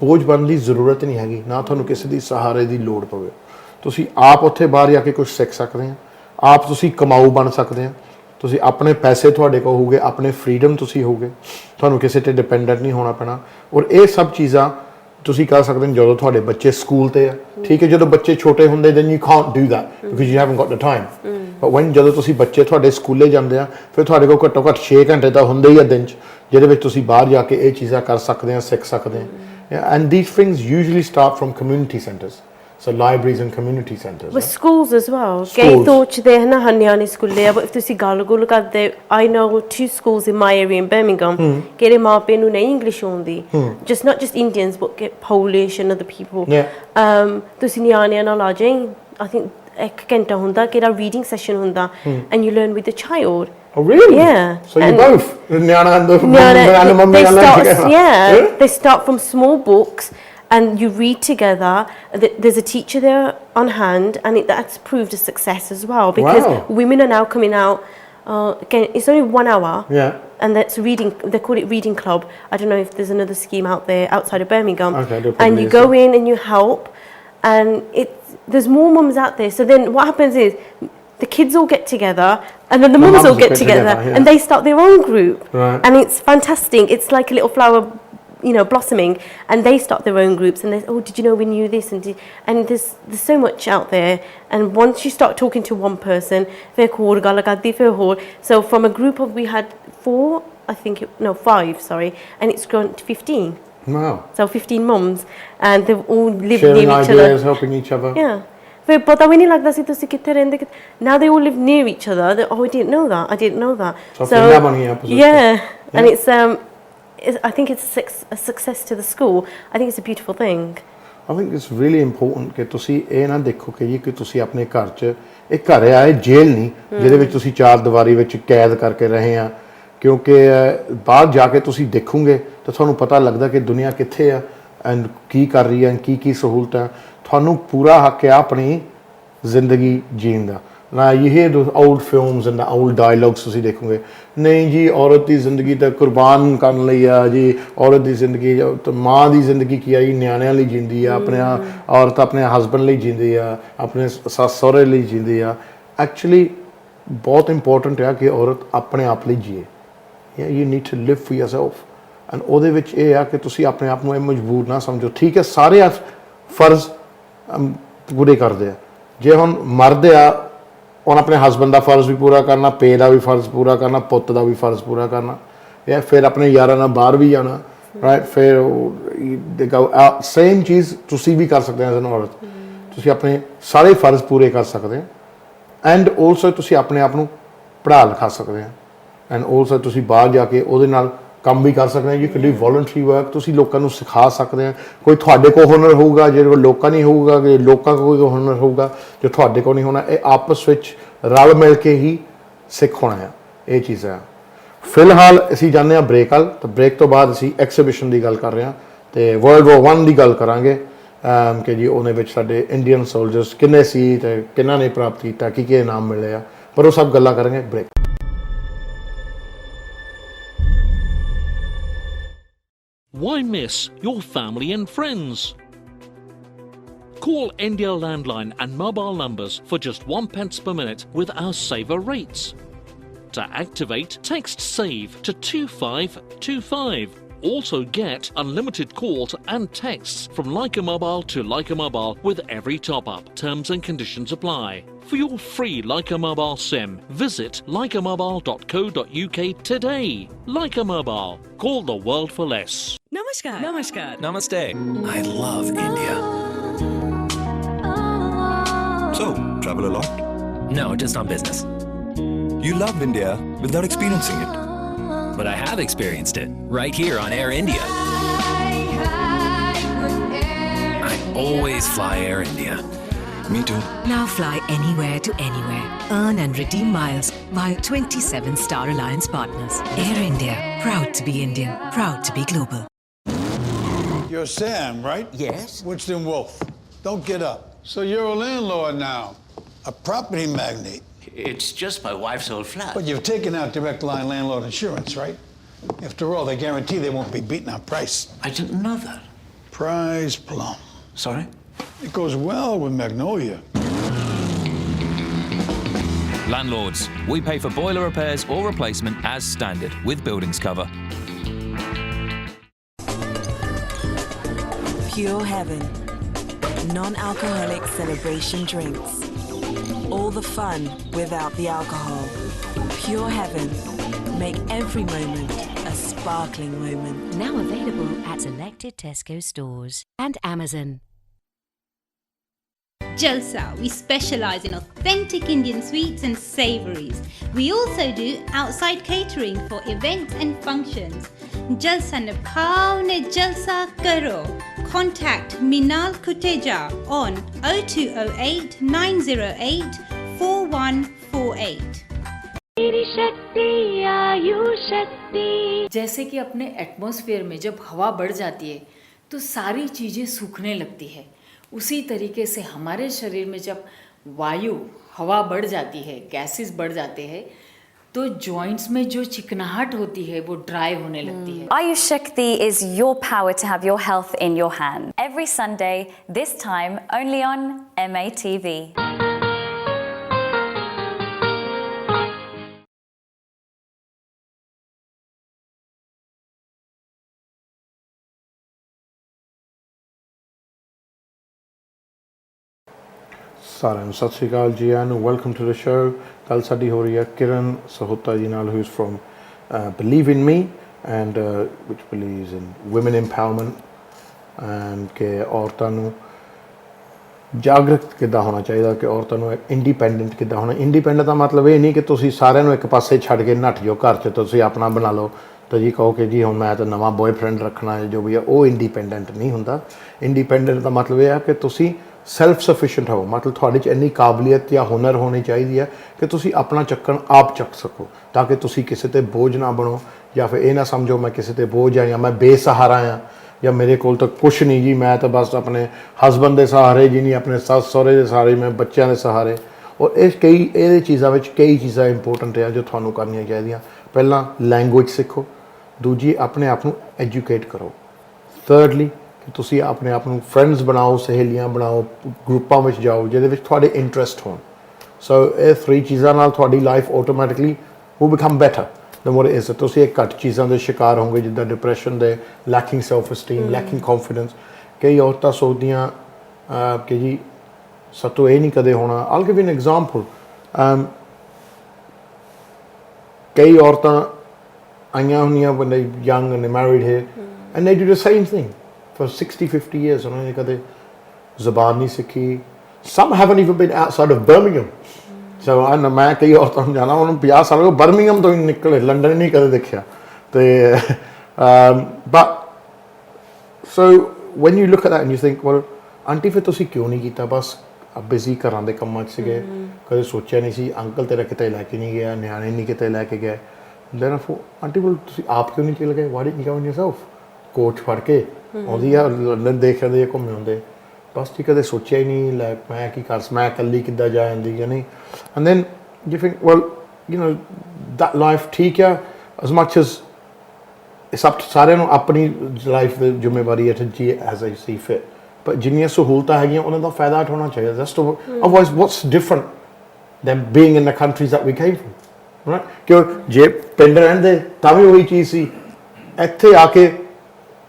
ਬੋਝ ਬਣਨ ਦੀ ਜ਼ਰੂਰਤ ਨਹੀਂ ਹੈਗੀ, ਨਾ ਤੁਹਾਨੂੰ ਕਿਸੇ ਦੀ ਸਹਾਰੇ ਦੀ ਲੋੜ ਪਵੇ। ਤੁਸੀਂ ਆਪ ਉੱਥੇ ਬਾਹਰ ਜਾ ਕੇ ਕੁਝ ਸਿੱਖ ਸਕਦੇ ਆ, ਆਪ ਤੁਸੀਂ ਕਮਾਊ ਬਣ ਸਕਦੇ ਆ, ਤੁਸੀਂ ਆਪਣੇ ਪੈਸੇ ਤੁਹਾਡੇ ਕੋਲ ਹੋਊਗੇ, ਆਪਣੇ ਫਰੀडम ਤੁਸੀਂ ਹੋਊਗੇ, ਤੁਹਾਨੂੰ ਕਿਸੇ ਤੇ ਡਿਪੈਂਡੈਂਟ ਨਹੀਂ ਹੋਣਾ ਪੈਣਾ। ਔਰ ਇਹ ਸਭ ਚੀਜ਼ਾਂ ਤੁਸੀਂ ਕਰ ਸਕਦੇ ਹੋ ਜਦੋਂ ਤੁਹਾਡੇ ਬੱਚੇ ਸਕੂਲ ਤੇ ਆ, ਠੀਕ ਹੈ। ਜਦੋਂ ਬੱਚੇ ਛੋਟੇ ਹੁੰਦੇ then you can't do that because you haven't got the time। but when ਜਦੋਂ ਤੁਸੀਂ ਬੱਚੇ ਤੁਹਾਡੇ ਸਕੂਲੇ ਜਾਂਦੇ ਆ, ਫਿਰ ਤੁਹਾਡੇ ਕੋਲ ਘੱਟੋ ਘੱਟ 6 ਘੰਟੇ ਤਾਂ ਹੁੰਦੇ ਹੀ ਆ ਦਿਨ 'ਚ, ਜਿਹਦੇ ਵਿੱਚ ਤੁਸੀਂ ਬਾਹਰ ਜਾ ਕੇ ਇਹ ਚੀਜ਼ਾਂ ਕਰ ਸਕਦੇ ਆ, ਸਿੱਖ ਸਕਦੇ ਆ। and these things usually start from community centers, so libraries and community centers। With schools as well. Schools. ਕਈ ਸੋਚਦੇ ਹਨ ਹਨਿਆਣੇ ਸਕੂਲੇ ਆ, but if ਤੁਸੀਂ ਗੱਲ ਕਰਦੇ, I know 2 schools in my area in Birmingham ਕਿਹੜੇ ਮਾਪੇ ਨੂੰ ਨਹੀਂ ਇੰਗਲਿਸ਼ ਆਉਂਦੀ, not just Indians but get Polish and other people। ਤੁਸੀਂ ਨਿਆਣਿਆਂ ਨਾਲ ਆ ਜਾਏ, I think 1 ਘੰਟਾ ਹੁੰਦਾ ਕਿਹੜਾ reading session ਹੁੰਦਾ and you learn with the child। Oh really? Yeah. So you both ਨਿਆਣਾ and they start from small books and you read together. There's a teacher there on hand, and that's proved a success as well because women are now coming out. Again, it's only 1 hour. Yeah. And that's reading. They call it reading club. I don't know if there's another scheme out there outside of Birmingham. Okay, and you go in and you help, and there's more mums out there. So then what happens is the kids all get together, and then the mums all get together, and they start their own group. Right. And it's fantastic. It's like a little flower, blossoming, and they start their own groups, and they say, oh, did you know we knew this, and there's so much out there. And once you start talking to one person, so from a group of, we had 5, sorry, and it's grown to 15. Wow. So 15 mums, and they've all lived sharing near each ideas, other, helping each other। yeah। ਫਿਰ ਪਤਾ ਵੀ ਨਹੀਂ ਲੱਗਦਾ ਸੀ ਤੁਸੀਂ ਕਿੱਥੇ ਰਹਿੰਦੇ। Now they all live near each other. Oh, I didn't know that. So yeah, and it's I think it's a success to the school. I think it's a beautiful thing। I think it's really important ਕਿ ਤੁਸੀਂ ਇਹ ਨਾ ਦੇਖੋ ਕਿ ਤੁਸੀਂ ਆਪਣੇ ਘਰ 'ਚ, ਇਹ ਘਰ ਆ, ਇਹ ਜੇਲ੍ਹ ਨਹੀਂ ਜਿਹਦੇ ਵਿੱਚ ਤੁਸੀਂ 4 ਦੀਵਾਰੀ ਵਿੱਚ ਕੈਦ ਕਰਕੇ ਰਹੇ ਆ। ਕਿਉਂਕਿ ਬਾਹਰ ਜਾ ਕੇ ਤੁਸੀਂ ਦੇਖੋਗੇ ਤਾਂ ਤੁਹਾਨੂੰ ਪਤਾ ਲੱਗਦਾ ਕਿ ਦੁਨੀਆ ਕਿੱਥੇ ਆ ਐਂਡ ਕੀ ਕਰ ਰਹੀ ਹੈ, ਕੀ ਸਹੂਲਤਾਂ। ਤੁਹਾਨੂੰ ਪੂਰਾ ਹੱਕ ਹੈ ਆਪਣੀ ਜ਼ਿੰਦਗੀ ਜੀਣ ਦਾ। ਨਾ ਇਹ old films and old dialogues ਤੁਸੀਂ ਦੇਖੋਗੇ, ਨਹੀਂ ਜੀ ਔਰਤ ਦੀ ਜ਼ਿੰਦਗੀ ਤਾਂ ਕੁਰਬਾਨ ਕਰਨ ਲਈ ਆ ਜੀ, ਔਰਤ ਦੀ ਜ਼ਿੰਦਗੀ ਮਾਂ ਦੀ ਜ਼ਿੰਦਗੀ ਕੀ ਆ ਜੀ, ਨਿਆਣਿਆਂ ਲਈ ਜੀਂਦੀ ਆ, ਆਪਣੇ ਔਰਤ ਆਪਣੇ ਹਸਬੈਂਡ ਲਈ ਜੀਂਦੀ ਆ, ਆਪਣੇ ਸੱਸ ਸਹੁਰੇ ਲਈ ਜੀਂਦੀ ਆ। ਐਕਚੁਅਲੀ ਬਹੁਤ ਇੰਪੋਰਟੈਂਟ ਆ ਕਿ ਔਰਤ ਆਪਣੇ ਆਪ ਲਈ ਜੀਏ। You need to live for yourself. And ਉਹਦੇ ਵਿੱਚ ਇਹ ਆ ਕਿ ਤੁਸੀਂ ਆਪਣੇ ਆਪ ਨੂੰ ਇਹ ਮਜਬੂਰ ਨਾ ਸਮਝੋ। ਠੀਕ ਹੈ, ਸਾਰੇ ਫਰਜ਼ ਪੂਰੇ ਕਰਦੇ ਆ। ਜੇ ਹੁਣ ਮਰਦ ਆ, ਹੁਣ ਆਪਣੇ ਹਸਬੈਂਡ ਦਾ ਫਰਜ਼ ਵੀ ਪੂਰਾ ਕਰਨਾ, ਪੇ ਦਾ ਵੀ ਫਰਜ਼ ਪੂਰਾ ਕਰਨਾ, ਪੁੱਤ ਦਾ ਵੀ ਫਰਜ਼ ਪੂਰਾ ਕਰਨਾ, ਜਾਂ ਫਿਰ ਆਪਣੇ ਯਾਰਾਂ ਨਾਲ ਬਾਹਰ ਵੀ ਜਾਣਾ, ਰਾਈਟ। ਫਿਰ ਸੇਮ ਚੀਜ਼ ਤੁਸੀਂ ਵੀ ਕਰ ਸਕਦੇ ਹੋ ਐਜ਼ ਐਨ ਔਰਤ। ਤੁਸੀਂ ਆਪਣੇ ਸਾਰੇ ਫਰਜ਼ ਪੂਰੇ ਕਰ ਸਕਦੇ ਹੋ ਐਂਡ ਆਲਸੋ ਤੁਸੀਂ ਆਪਣੇ ਆਪ ਨੂੰ ਪੜ੍ਹਾ ਲਿਖਾ ਸਕਦੇ ਹੋ ਐਂਡ ਆਲਸੋ ਤੁਸੀਂ ਬਾਹਰ ਜਾ ਕੇ ਉਹਦੇ ਨਾਲ ਕੰਮ ਵੀ ਕਰ ਸਕਦੇ ਹੋ। You can do voluntary work. ਤੁਸੀਂ ਲੋਕਾਂ ਨੂੰ ਸਿਖਾ ਸਕਦੇ ਹੋ। ਕੋਈ ਤੁਹਾਡੇ ਕੋਲ ਹੁਨਰ ਹੋਊਗਾ ਜਿਹੜੇ ਕੋਲ ਲੋਕਾਂ ਨਹੀਂ ਹੋਊਗਾ, ਕਿ ਲੋਕਾਂ ਕੋਲ ਕੋਈ ਹੁਨਰ ਹੋਊਗਾ ਜੋ ਤੁਹਾਡੇ ਕੋਲ ਨਹੀਂ ਹੋਣਾ। ਇਹ ਆਪਸ ਵਿੱਚ ਰਲ ਮਿਲ ਕੇ ਹੀ ਸਿੱਖ ਹੋਣਾ ਆ, ਇਹ ਚੀਜ਼ਾਂ ਆ। ਫਿਲਹਾਲ ਅਸੀਂ ਜਾਂਦੇ ਹਾਂ ਬ੍ਰੇਕ ਵੱਲ, ਤਾਂ ਬ੍ਰੇਕ ਤੋਂ ਬਾਅਦ ਅਸੀਂ ਐਕਸੀਬਿਸ਼ਨ ਦੀ ਗੱਲ ਕਰ ਰਹੇ ਹਾਂ ਤੇ ਵਰਲਡ ਵਾਰ 1 ਦੀ ਗੱਲ ਕਰਾਂਗੇ ਕਿ ਜੀ ਉਹਦੇ ਵਿੱਚ ਸਾਡੇ ਇੰਡੀਅਨ ਸੋਲਜਰਸ ਕਿੰਨੇ ਸੀ ਤੇ ਕਿਹਨਾਂ ਨੇ ਪ੍ਰਾਪਤ ਕੀਤਾ, ਕੀ ਇਨਾਮ ਮਿਲੇ ਆ, ਪਰ ਉਹ ਸਭ ਗੱਲਾਂ ਕਰਾਂਗੇ break. Why miss your family and friends? Call India landline and mobile numbers for just 1 pence per minute with our saver rates. To activate, text SAVE to 2525. also get unlimited calls and texts from Leica Mobile to Leica Mobile with every top-up. Terms and conditions apply. For your free Leica Mobile SIM, visit leicamobile.co.uk today. Leica Mobile. Call the world for less. Namaskar. Namaskar. Namaste. I love India. So, travel a lot? No, just on business. You love India without experiencing it. But I have experienced it right here on Air India. I always fly Air India. Me too. Now fly anywhere to anywhere. Earn and redeem miles via 27 Star Alliance partners. Air India. Proud to be Indian. Proud to be global. You're Sam, right? Yes. Winston Wolfe. Don't get up. So you're a landlord now, a property magnate. It's just my wife's old flat. But you've taken out direct line landlord insurance, right? After all, they guarantee they won't be beaten on price. I didn't know that. Prize plum. Sorry? It goes well with Magnolia. Landlords, we pay for boiler repairs or replacement as standard with buildings cover. Pure Heaven. Non-alcoholic celebration drinks. All the fun without the alcohol. Pure Heaven. Make every moment a sparkling moment. Now available at selected Tesco stores and Amazon. Jalsa, we specialize in authentic Indian sweets and savories. We also do outside catering for events and functions. Jalsa ne bhaav ne jalsa karo. Contact Minal Kuteja on 0208 908 4148. जैसे कि अपने atmosphere में जब हवा बढ़ जाती है तो सारी चीज़ें सूखने लगती है, उसी तरीके से हमारे शरीर में जब वायु हवा बढ़ जाती है, गैसेस बढ़ जाते हैं, तो जॉइंट्स में जो चिकनाहट होती है वो ड्राई होने लगती है. Ayush Shakti is your power to have your health in your hand. Every Sunday, this time only on MATV. ਸਾਰਿਆਂ ਨੂੰ ਸਤਿ ਸ਼੍ਰੀ ਅਕਾਲ ਜੀ and welcome to the show. ਕੱਲ ਸਾਡੀ ਹੋ ਰਹੀ ਹੈ ਕਿਰਨ ਸਹੋਤਾ ਜੀ ਨਾਲ, who is from Believe in Me and which believes in women empowerment and ਕਿ ਔਰਤਾਂ ਨੂੰ ਜਾਗਰੂਕ ਕਿੱਦਾਂ ਹੋਣਾ ਚਾਹੀਦਾ, ਕਿ ਔਰਤਾਂ ਨੂੰ ਇੰਡੀਪੈਂਡੈਂਟ ਕਿੱਦਾਂ ਹੋਣਾ. ਇੰਡੀਪੈਂਡੈਂਟ ਦਾ ਮਤਲਬ ਇਹ ਨਹੀਂ ਕਿ ਤੁਸੀਂ ਸਾਰਿਆਂ ਨੂੰ ਇੱਕ ਪਾਸੇ ਛੱਡ ਕੇ ਨੱਠ ਜਾਓ ਘਰ 'ਚ, ਤੁਸੀਂ ਆਪਣਾ ਬਣਾ ਲਓ ਤਾਂ ਜੀ ਕਹੋ ਕਿ ਜੀ ਹੁਣ ਮੈਂ ਤਾਂ ਨਵਾਂ ਬॉयਫ੍ਰੈਂਡ ਰੱਖਣਾ ਹੈ, ਜੋ ਵੀ ਹੈ ਉਹ ਇੰਡੀਪੈਂਡੈਂਟ ਨਹੀਂ ਹੁੰਦਾ. ਇੰਡੀਪੈਂਡੈਂਟ ਦਾ ਮਤਲਬ ਇਹ ਹੈ ਕਿ ਤੁਸੀਂ ਸੈਲਫ ਸਫੀਸ਼ੀਐਂਟ ਹੋ, ਮਤਲਬ ਤੁਹਾਡੇ 'ਚ ਇੰਨੀ ਕਾਬਲੀਅਤ ਜਾਂ ਹੁਨਰ ਹੋਣੀ ਚਾਹੀਦੀ ਹੈ ਕਿ ਤੁਸੀਂ ਆਪਣਾ ਚੱਕਣ ਆਪ ਚੱਕ ਸਕੋ, ਤਾਂ ਕਿ ਤੁਸੀਂ ਕਿਸੇ 'ਤੇ ਬੋਝ ਨਾ ਬਣੋ, ਜਾਂ ਫਿਰ ਇਹ ਨਾ ਸਮਝੋ ਮੈਂ ਕਿਸੇ 'ਤੇ ਬੋਝ ਹਾਂ ਜਾਂ ਮੈਂ ਬੇਸਹਾਰਾ ਹਾਂ ਜਾਂ ਮੇਰੇ ਕੋਲ ਤਾਂ ਕੁਛ ਨਹੀਂ ਜੀ, ਮੈਂ ਤਾਂ ਬਸ ਆਪਣੇ ਹਸਬੈਂਡ ਦੇ ਸਹਾਰੇ ਜੀ ਨਹੀਂ, ਆਪਣੇ ਸੱਸ ਸਹੁਰੇ ਦੇ ਸਹਾਰੇ, ਮੈਂ ਬੱਚਿਆਂ ਦੇ ਸਹਾਰੇ. ਔਰ ਇਹਦੇ ਚੀਜ਼ਾਂ ਵਿੱਚ ਕਈ ਚੀਜ਼ਾਂ ਇੰਪੋਰਟੈਂਟ ਆ ਜੋ ਤੁਹਾਨੂੰ ਕਰਨੀਆਂ ਚਾਹੀਦੀਆਂ. ਪਹਿਲਾਂ ਲੈਂਗੁਏਜ ਸਿੱਖੋ, ਦੂਜੀ ਆਪਣੇ ਆਪ ਨੂੰ ਐਜੂਕੇਟ ਕਰੋ, ਥਰਡਲੀ ਕਿ ਤੁਸੀਂ ਆਪਣੇ ਆਪ ਨੂੰ ਫਰੈਂਡਸ ਬਣਾਓ, ਸਹੇਲੀਆਂ ਬਣਾਓ, ਗਰੁੱਪਾਂ ਵਿੱਚ ਜਾਓ ਜਿਹਦੇ ਵਿੱਚ ਤੁਹਾਡੇ ਇੰਟਰਸਟ ਹੋਣ. ਸੋ ਇਹ 3 ਚੀਜ਼ਾਂ ਨਾਲ ਤੁਹਾਡੀ life automatically will become better than what it is. ਤੁਸੀਂ ਇਹ ਘੱਟ ਚੀਜ਼ਾਂ ਦੇ ਸ਼ਿਕਾਰ ਹੋਗੇ, ਜਿੱਦਾਂ ਡਿਪਰੈਸ਼ਨ ਦੇ, lacking self esteem, lacking confidence. ਕਈ ਔਰਤਾਂ ਸੋਚਦੀਆਂ ਕਿ ਜੀ ਸਾਤੋਂ ਇਹ ਨਹੀਂ ਕਦੇ ਹੋਣਾ. I'll give you an example. ਕਈ ਔਰਤਾਂ ਆਈਆਂ ਹੁੰਦੀਆਂ when they young and they married here and they do the same thing for 60-50 years. ਉਹਨਾਂ ਨੇ ਕਦੇ ਜ਼ਬਾਨ ਨਹੀਂ ਸਿੱਖੀ. Some haven't even been outside of Birmingham. So ਮੈਂ ਕਈ ਔਰਤਾਂ ਨੂੰ ਜਾਣਾ, ਉਹਨੂੰ 50 ਸਾਲ ਹੋ ਗਏ, ਬਰਮਿੰਗਮ ਤੋਂ ਹੀ ਨਿਕਲੇ, ਲੰਡਨ ਨਹੀਂ ਕਦੇ ਦੇਖਿਆ. ਤੇ but so when you look at that and you think, well aunty ਫਿਰ ਤੁਸੀਂ ਕਿਉਂ ਨਹੀਂ ਕੀਤਾ? ਬਸ ਬਿਜ਼ੀ ਘਰਾਂ ਦੇ ਕੰਮਾਂ 'ਚ ਸੀਗੇ, ਕਦੇ ਸੋਚਿਆ ਨਹੀਂ ਸੀ, ਅੰਕਲ ਤੇਰਾ ਕਿਤੇ ਲੈ ਕੇ ਨਹੀਂ ਗਿਆ, ਨਿਆਣੇ ਨਹੀਂ ਕਿਤੇ ਲੈ ਕੇ ਗਏ. then ਆਂਟੀ ਬੋਲ ਤੁਸੀਂ ਆਪ ਕਿਉਂ ਨਹੀਂ ਚਲੇ ਗਏ? why didn't you go on yourself? Coach ਫੜ ਕੇ ਆਉਂਦੀ ਆ, ਲੰਡਨ ਦੇਖ ਆਉਂਦੇ ਆ, ਘੁੰਮੇ ਹੁੰਦੇ, ਬਸ ਜੀ ਕਦੇ ਸੋਚਿਆ ਹੀ ਨਹੀਂ ਲੈ ਮੈਂ ਕੀ ਕਰ, ਮੈਂ ਇਕੱਲੀ ਕਿੱਦਾਂ ਜਾ ਜਾਂਦੀ ਜਾਂ ਨਹੀਂ. and then you think, well you know that life ਠੀਕ ਆ, as much as it's up to ਸਾਰਿਆਂ ਨੂੰ ਆਪਣੀ ਲਾਈਫ ਦੀ ਜ਼ਿੰਮੇਵਾਰੀ ਹੈ to ਜੀ as they see fit, but ਜਿੰਨੀਆਂ ਸਹੂਲਤਾਂ ਹੈਗੀਆਂ ਉਹਨਾਂ ਦਾ ਫਾਇਦਾ ਉਠਾਉਣਾ ਚਾਹੀਦਾ. otherwise what's different than being in the countries that we came from, right? ਕਿਉਂ ਜੇ ਪਿੰਡ ਰਹਿੰਦੇ ਤਾਂ ਵੀ ਉਹੀ ਚੀਜ਼ ਸੀ, ਇੱਥੇ ਆ ਕੇ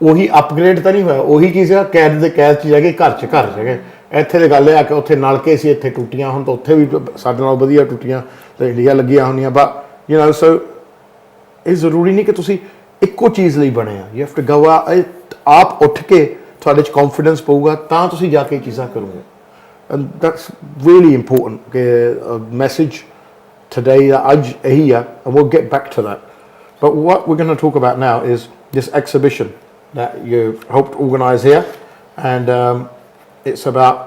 ਉਹੀ ਅਪਗ੍ਰੇਡ ਤਾਂ ਨਹੀਂ ਹੋਇਆ, ਉਹੀ ਕੀ ਸੀਗਾ, ਕੈਦ ਦੇ ਕੈਦ 'ਚ ਜਾ ਕੇ ਘਰ 'ਚ ਗਏ। ਇੱਥੇ ਦੀ ਗੱਲ ਇਹ ਆ ਕਿ ਉੱਥੇ ਨਲਕੇ ਸੀ, ਇੱਥੇ ਟੁੱਟੀਆਂ, ਹੁਣ ਤਾਂ ਉੱਥੇ ਵੀ ਸਾਡੇ ਨਾਲ ਵਧੀਆ ਟੁੱਟੀਆਂ ਤੇ ਇੰਡੀਆ ਲੱਗੀਆਂ ਹੁੰਦੀਆਂ। ਬਟ ਯੂ ਨੋ ਸੋ ਇਹ ਜ਼ਰੂਰੀ ਨਹੀਂ ਕਿ ਤੁਸੀਂ ਇੱਕੋ ਚੀਜ਼ ਲਈ ਬਣੇ ਆ। ਯੂ ਹੈਵ ਟੂ ਗੋ ਆਪ ਉੱਠ ਕੇ ਤੁਹਾਡੇ 'ਚ ਕੌਨਫੀਡੈਂਸ ਪਊਗਾ ਤਾਂ ਤੁਸੀਂ ਜਾ ਕੇ ਚੀਜ਼ਾਂ ਕਰੋਗੇ। ਐਂਡ ਦੈਟਸ ਰੀਅਲੀ ਇੰਪੋਰਟੈਂਟ ਕਿ ਮੈਸੇਜ today ਅੱਜ ਇਹੀ ਆ, and we'll get back to that. But what we're going to talk about now is this exhibition that you've helped organise here, and it's about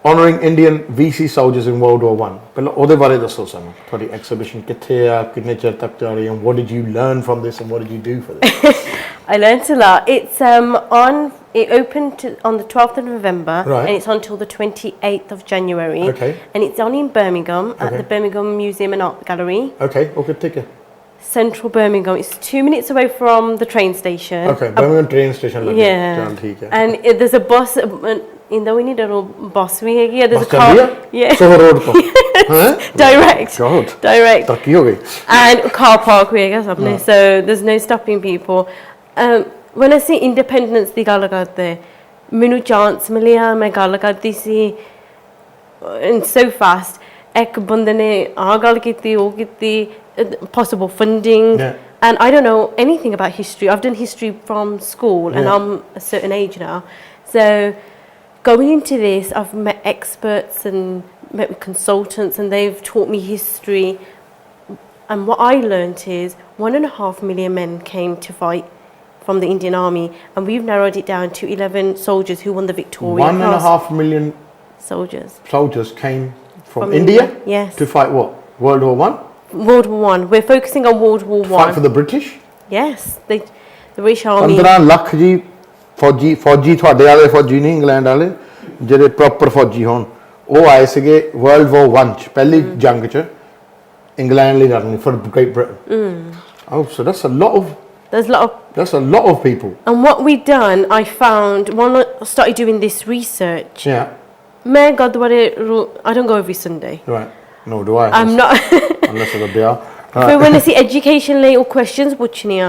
honouring Indian VC soldiers in World War One. ਪਹਿਲਾਂ ਉਹਦੇ ਬਾਰੇ ਦੱਸੋ ਸਾਨੂੰ, ਤੁਹਾਡੀ exhibition ਕਿੱਥੇ ਆ, ਕਿੰਨੇ ਚਿਰ ਤੱਕ ਚੱਲ ਰਹੀ ਹੈ, and what did you learn from this and what did you do for this? I learnt a lot. It opened on the 12th of November, Right. and it's on till the 28th of January. Okay. And it's on in Birmingham at Okay. the Birmingham Museum and Art Gallery. Okay, okay, take it. Central Birmingham. It's 2 minutes away from the train station. Okay, Birmingham train station ਲੱਗੇ। Yeah. ਚੱਲ ਠੀਕ ਹੈ। And there's a bus. In the we need a little bus we here. There's bus a ਚੱਲਦੀ car. ਆ? Yeah. Soho road ਤੋਂ। ਹੈਂ? Direct. God, Direct. ਤਰੱਕੀ ਹੋ ਗਈ। And car park we have something. So there's no stopping people. When I say independence ਦੀ ਗੱਲ ਕਰਦੇ, ਮੈਨੂੰ chance ਮਿਲਿਆ, ਮੈਂ ਗੱਲ ਕਰਦੀ ਸੀ, and so fast. ਇੱਕ ਬੰਦੇ ਨੇ ਆਹ ਗੱਲ ਕੀਤੀ, ਉਹ ਕੀਤੀ, possible funding. Yeah. And I don't know anything about history. I've done history from school, and Yeah. I'm a certain age now. So going into this, I've met experts and met with consultants, and they've taught me history. And what I learnt is 1.5 million men came to fight from the Indian Army, and we've narrowed it down to 11 soldiers who won the Victoria Cross. 1.5 million soldiers came from India? Yes. To fight what? World War One? World War One. We're focusing on World War One. Fight for the British? Yes, the British Army. 15 lakh ਜੀ ਫੌਜੀ ਤੁਹਾਡੇ ਵਾਲੇ ਫੌਜੀ ਨਹੀਂ, England ਵਾਲੇ ਜਿਹੜੇ proper ਫੌਜੀ ਹੋਣ, ਉਹ ਆਏ ਸੀਗੇ ਵਰਲਡ ਵਾਰ 1 ਚ, ਪਹਿਲੀ ਜੰਗ ਚ ਇੰਗਲੈਂਡ ਲਈ ਲੜਨੀ for Great Britain. Oh, so that's a lot of people. And what we've done, I found when I started doing this research. Yeah. मैं गुरुद्वारे I don't go every Sunday. Right. No, do I? I'm not. Unless it's a beer. But when I see education or questions puchniya,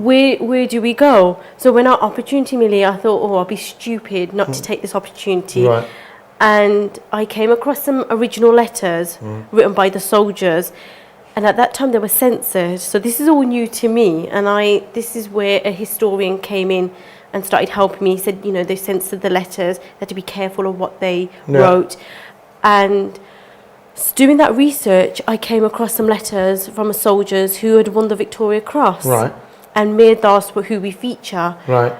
where do we go? So when our opportunity mili, I thought, oh, I'll be stupid not to take this opportunity. Right. And I came across some original letters written by the soldiers, and at that time they were censored. So this is all new to me, and this is where a historian came in and started helping me. He said, you know, they censored the letters, they had to be careful of what they wrote. And doing that research, I came across some letters from soldiers who had won the Victoria Cross. Right. And Mir Das, who we feature, Right.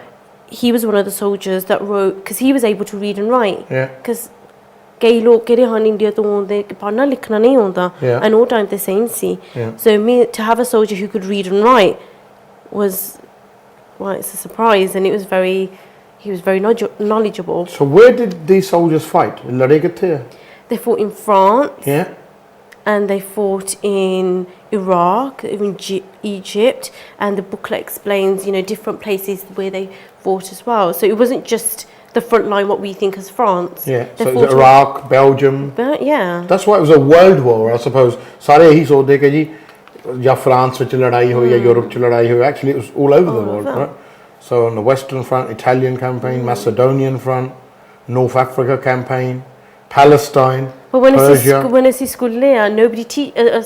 he was one of the soldiers that wrote, because he was able to read and write. Yeah. Because ਕਈ ਲੋਕ ਕਿਹੜੇ ਹਨ India ਤੋਂ ਆਉਂਦੇ ਕਿ ਪੜ੍ਹਨਾ ਲਿਖਣਾ ਨਹੀਂ ਆਉਂਦਾ, Yeah. and all time the same C. Yeah. So to have a soldier who could read and write was, well, it's a surprise, and he was very knowledgeable. So where did these soldiers fight? ਲੜੇ ਕਿੱਥੇ ਆ? They fought in France. Yeah. And they fought in Iraq, in Egypt, and the booklet explains, you know, different places where they fought as well. So it wasn't just the front line, what we think as France. Yeah. They So it fought was Iraq, Belgium. But yeah. That's why it was a world war, I suppose. ਸਾਰੇ ਇਹੀ ਸੋਚਦੇ ਕਿ ਜੀ ਜਾਂ France ਵਿੱਚ ਲੜਾਈ ਹੋਈ ਜਾਂ ਯੂਰਪ 'ਚ ਲੜਾਈ ਹੋਈ. Actually, it was all over the world, right? So on the Western Front, Italian campaign, Macedonian Front, North Africa campaign, Palestine, But when I see school there, nobody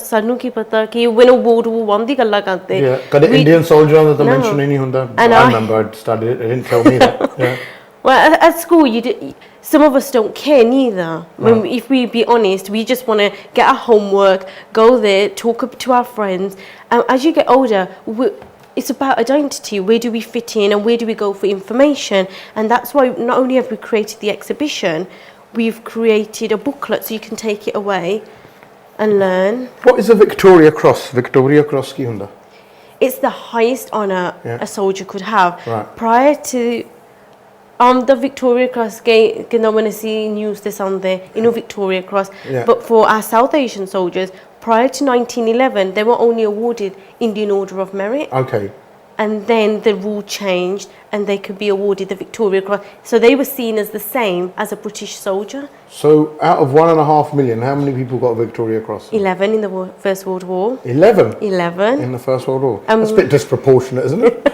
ਸਾਨੂੰ ਕੀ ਪਤਾ ਕਿ when World War One ਦੀ ਗੱਲਾਂ ਕਰਦੇ. Yeah. ਕਦੇ Indian soldiers ਦਾ ਤਾਂ mention ਹੀ ਨਹੀਂ ਹੁੰਦਾ. I remember I studied it. They didn't tell me that. Yeah. Well, at school, some of us don't care neither. If we be honest, we just want to get our homework, go there, talk to our friends. As you get older, it's about identity. Where do we fit in, and where do we go for information? And that's why not only have we created the exhibition, we've created a booklet so you can take it away and learn. What is a Victoria Cross? Victoria Cross ਕੀ ਹੁੰਦਾ? It's the highest honour a soldier could have. Right. Prior to the Victoria Cross, when I see news this on there, you know, Victoria Cross. Yeah. But for our South Asian soldiers, prior to 1911, they were only awarded Indian Order of Merit. Okay. And then the rule changed, and they could be awarded the Victoria Cross. So they were seen as the same as a British soldier. So out of 1.5 million, how many people got a Victoria Cross? 11 in the First World War. 11? 11. In the First World War? That's a bit disproportionate, isn't it?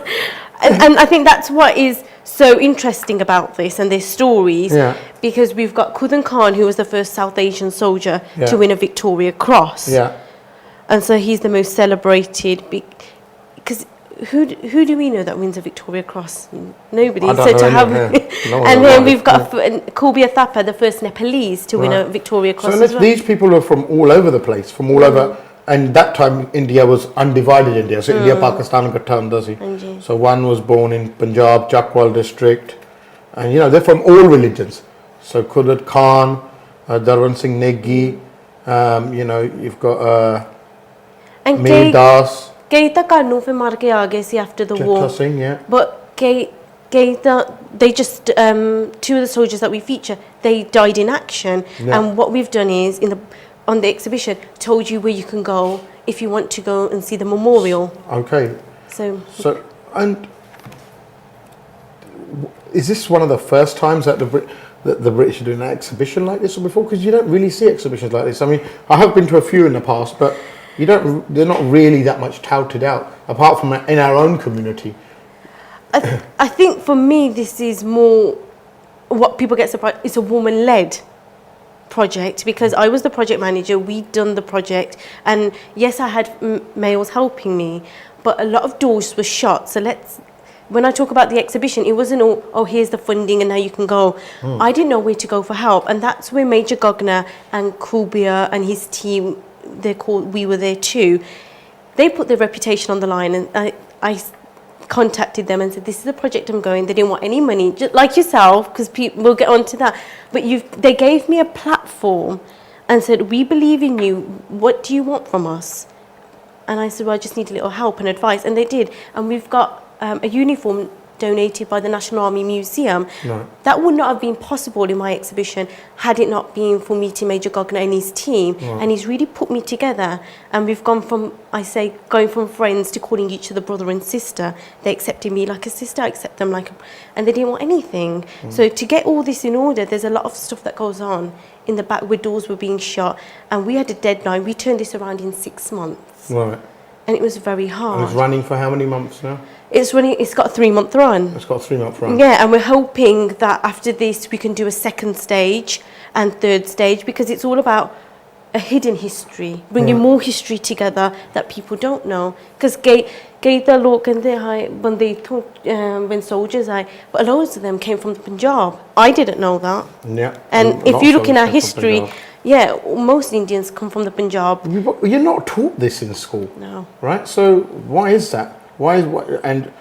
and I think that's what is so interesting about this and their stories, because we've got Kudan Khan, who was the first South Asian soldier to win a Victoria Cross. And so he's the most celebrated, because who do we know that wins a Victoria Cross? Nobody. So to have, and then we've got Kubia Thapa, the first Nepalese to win a Victoria Cross. So as well. these people are from all over the place, from all over. And that time India was undivided India. So India, Pakistan ka term does he. So one was born in Punjab, Chakwal district. And you know, they're from all religions. So Kudat Khan, Darwan Singh Negi, you know, you've got Mir Das. Kei ta karnu fe mar ke aage si after the war. Singh, But they just two of the soldiers that we feature, they died in action. And what we've done is on the exhibition told you where you can go if you want to go and see the memorial. Okay. So and is this one of the first times that the British are doing an exhibition like this or before? Because you don't really see exhibitions like this. I mean, I have been to a few in the past, but they're not really that much touted out, apart from in our own community. I think for me, this is more what people get surprised. It's a woman-led project, because I was the project manager. We'd done the project, and yes, I had males helping me, but a lot of doors were shut. So when I talk about the exhibition, it wasn't all, oh, here's the funding and now you can go. I didn't know where to go for help, and that's where Major Gogner and Kubia and his team, we were there too. They put their reputation on the line, and I contacted them and said, this is the project I'm going. They didn't want any money, just like yourself, because we'll get on to that. But they gave me a platform and said, we believe in you. What do you want from us? And I said, well, I just need a little help and advice. And they did. And we've got a uniform donated by the National Army Museum. That would not have been possible in my exhibition had it not been for meeting Major Gogner and his team. And he's really put me together, and we've gone from, going from friends to calling each other brother and sister. They accepted me like a sister, I accept them like and they didn't want anything. So to get all this in order, there's a lot of stuff that goes on in the back where doors were being shut, and we had a deadline. We turned this around in 6 months. And it was very hard. And it's running for how many months now? It's got a 3-month run. It's got a 3-month run. Yeah, and we're hoping that after this we can do a second stage and third stage, because it's all about a hidden history, bringing more history together that people don't know. Because when soldiers, but loads of them came from Punjab. I didn't know that. And if you look in our history, most Indians come from the Punjab. You're not taught this in school. No. Right? So why is that? And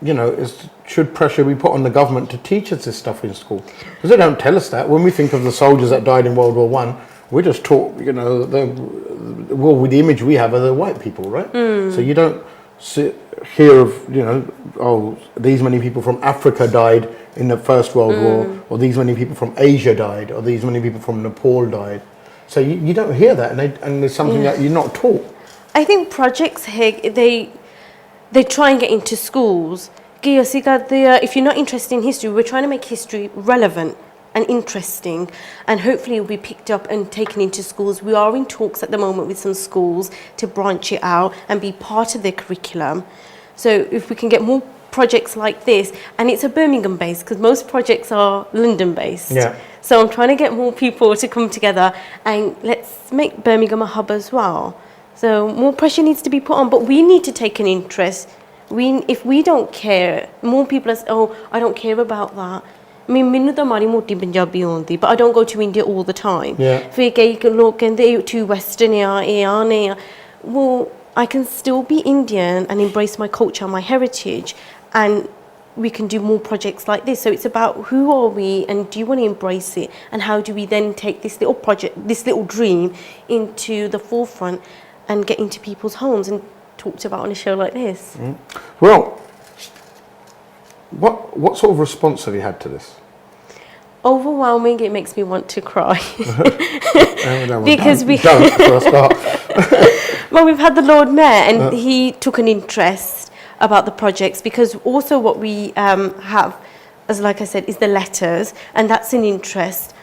you know, should pressure be put on the government to teach us this stuff in school? Because they don't tell us that. When we think of the soldiers that died in World War I, we're just taught, you know, with the image we have of the white people, right? So you don't hear of, you know, oh, these many people from Africa died in the First World War, or these many people from Asia died, or these many people from Nepal died. So you don't hear that, and there's something that you're not taught. I think projects here, they try and get into schools. If you're not interested in history, we're trying to make history relevant and interesting, and hopefully it will be picked up and taken into schools. We are in talks at the moment with some schools to branch it out and be part of their curriculum. So if we can get more projects like this, and it's a Birmingham based, because most projects are London based. So I'm trying to get more people to come together, and let's make Birmingham a hub as well. So more pressure needs to be put on, but we need to take an interest. If we don't care, more people are, oh, I don't care about that. I mean, ਮੈਨੂੰ ਤਾਂ ਮਾੜੀ ਮੋਟੀ ਪੰਜਾਬੀ ਆਉਂਦੀ, but I don't go to India all the time. ਫਿਰ ਕਈ ਲੋਕ ਕਹਿੰਦੇ too western ਆ. Well, I can still be Indian and embrace my culture, my heritage, and we can do more projects like this. So it's about who are we, and do you want to embrace it, and how do we then take this little project, this little dream, into the forefront and get into people's homes and talked about on a show like this. Well, what sort of response have you had to this? Overwhelming. It makes me want to cry. Because don't for a start. Well, we've had the Lord Mayor, and he took an interest about the projects, because also what we have, as like I said, is the letters, and that's an interest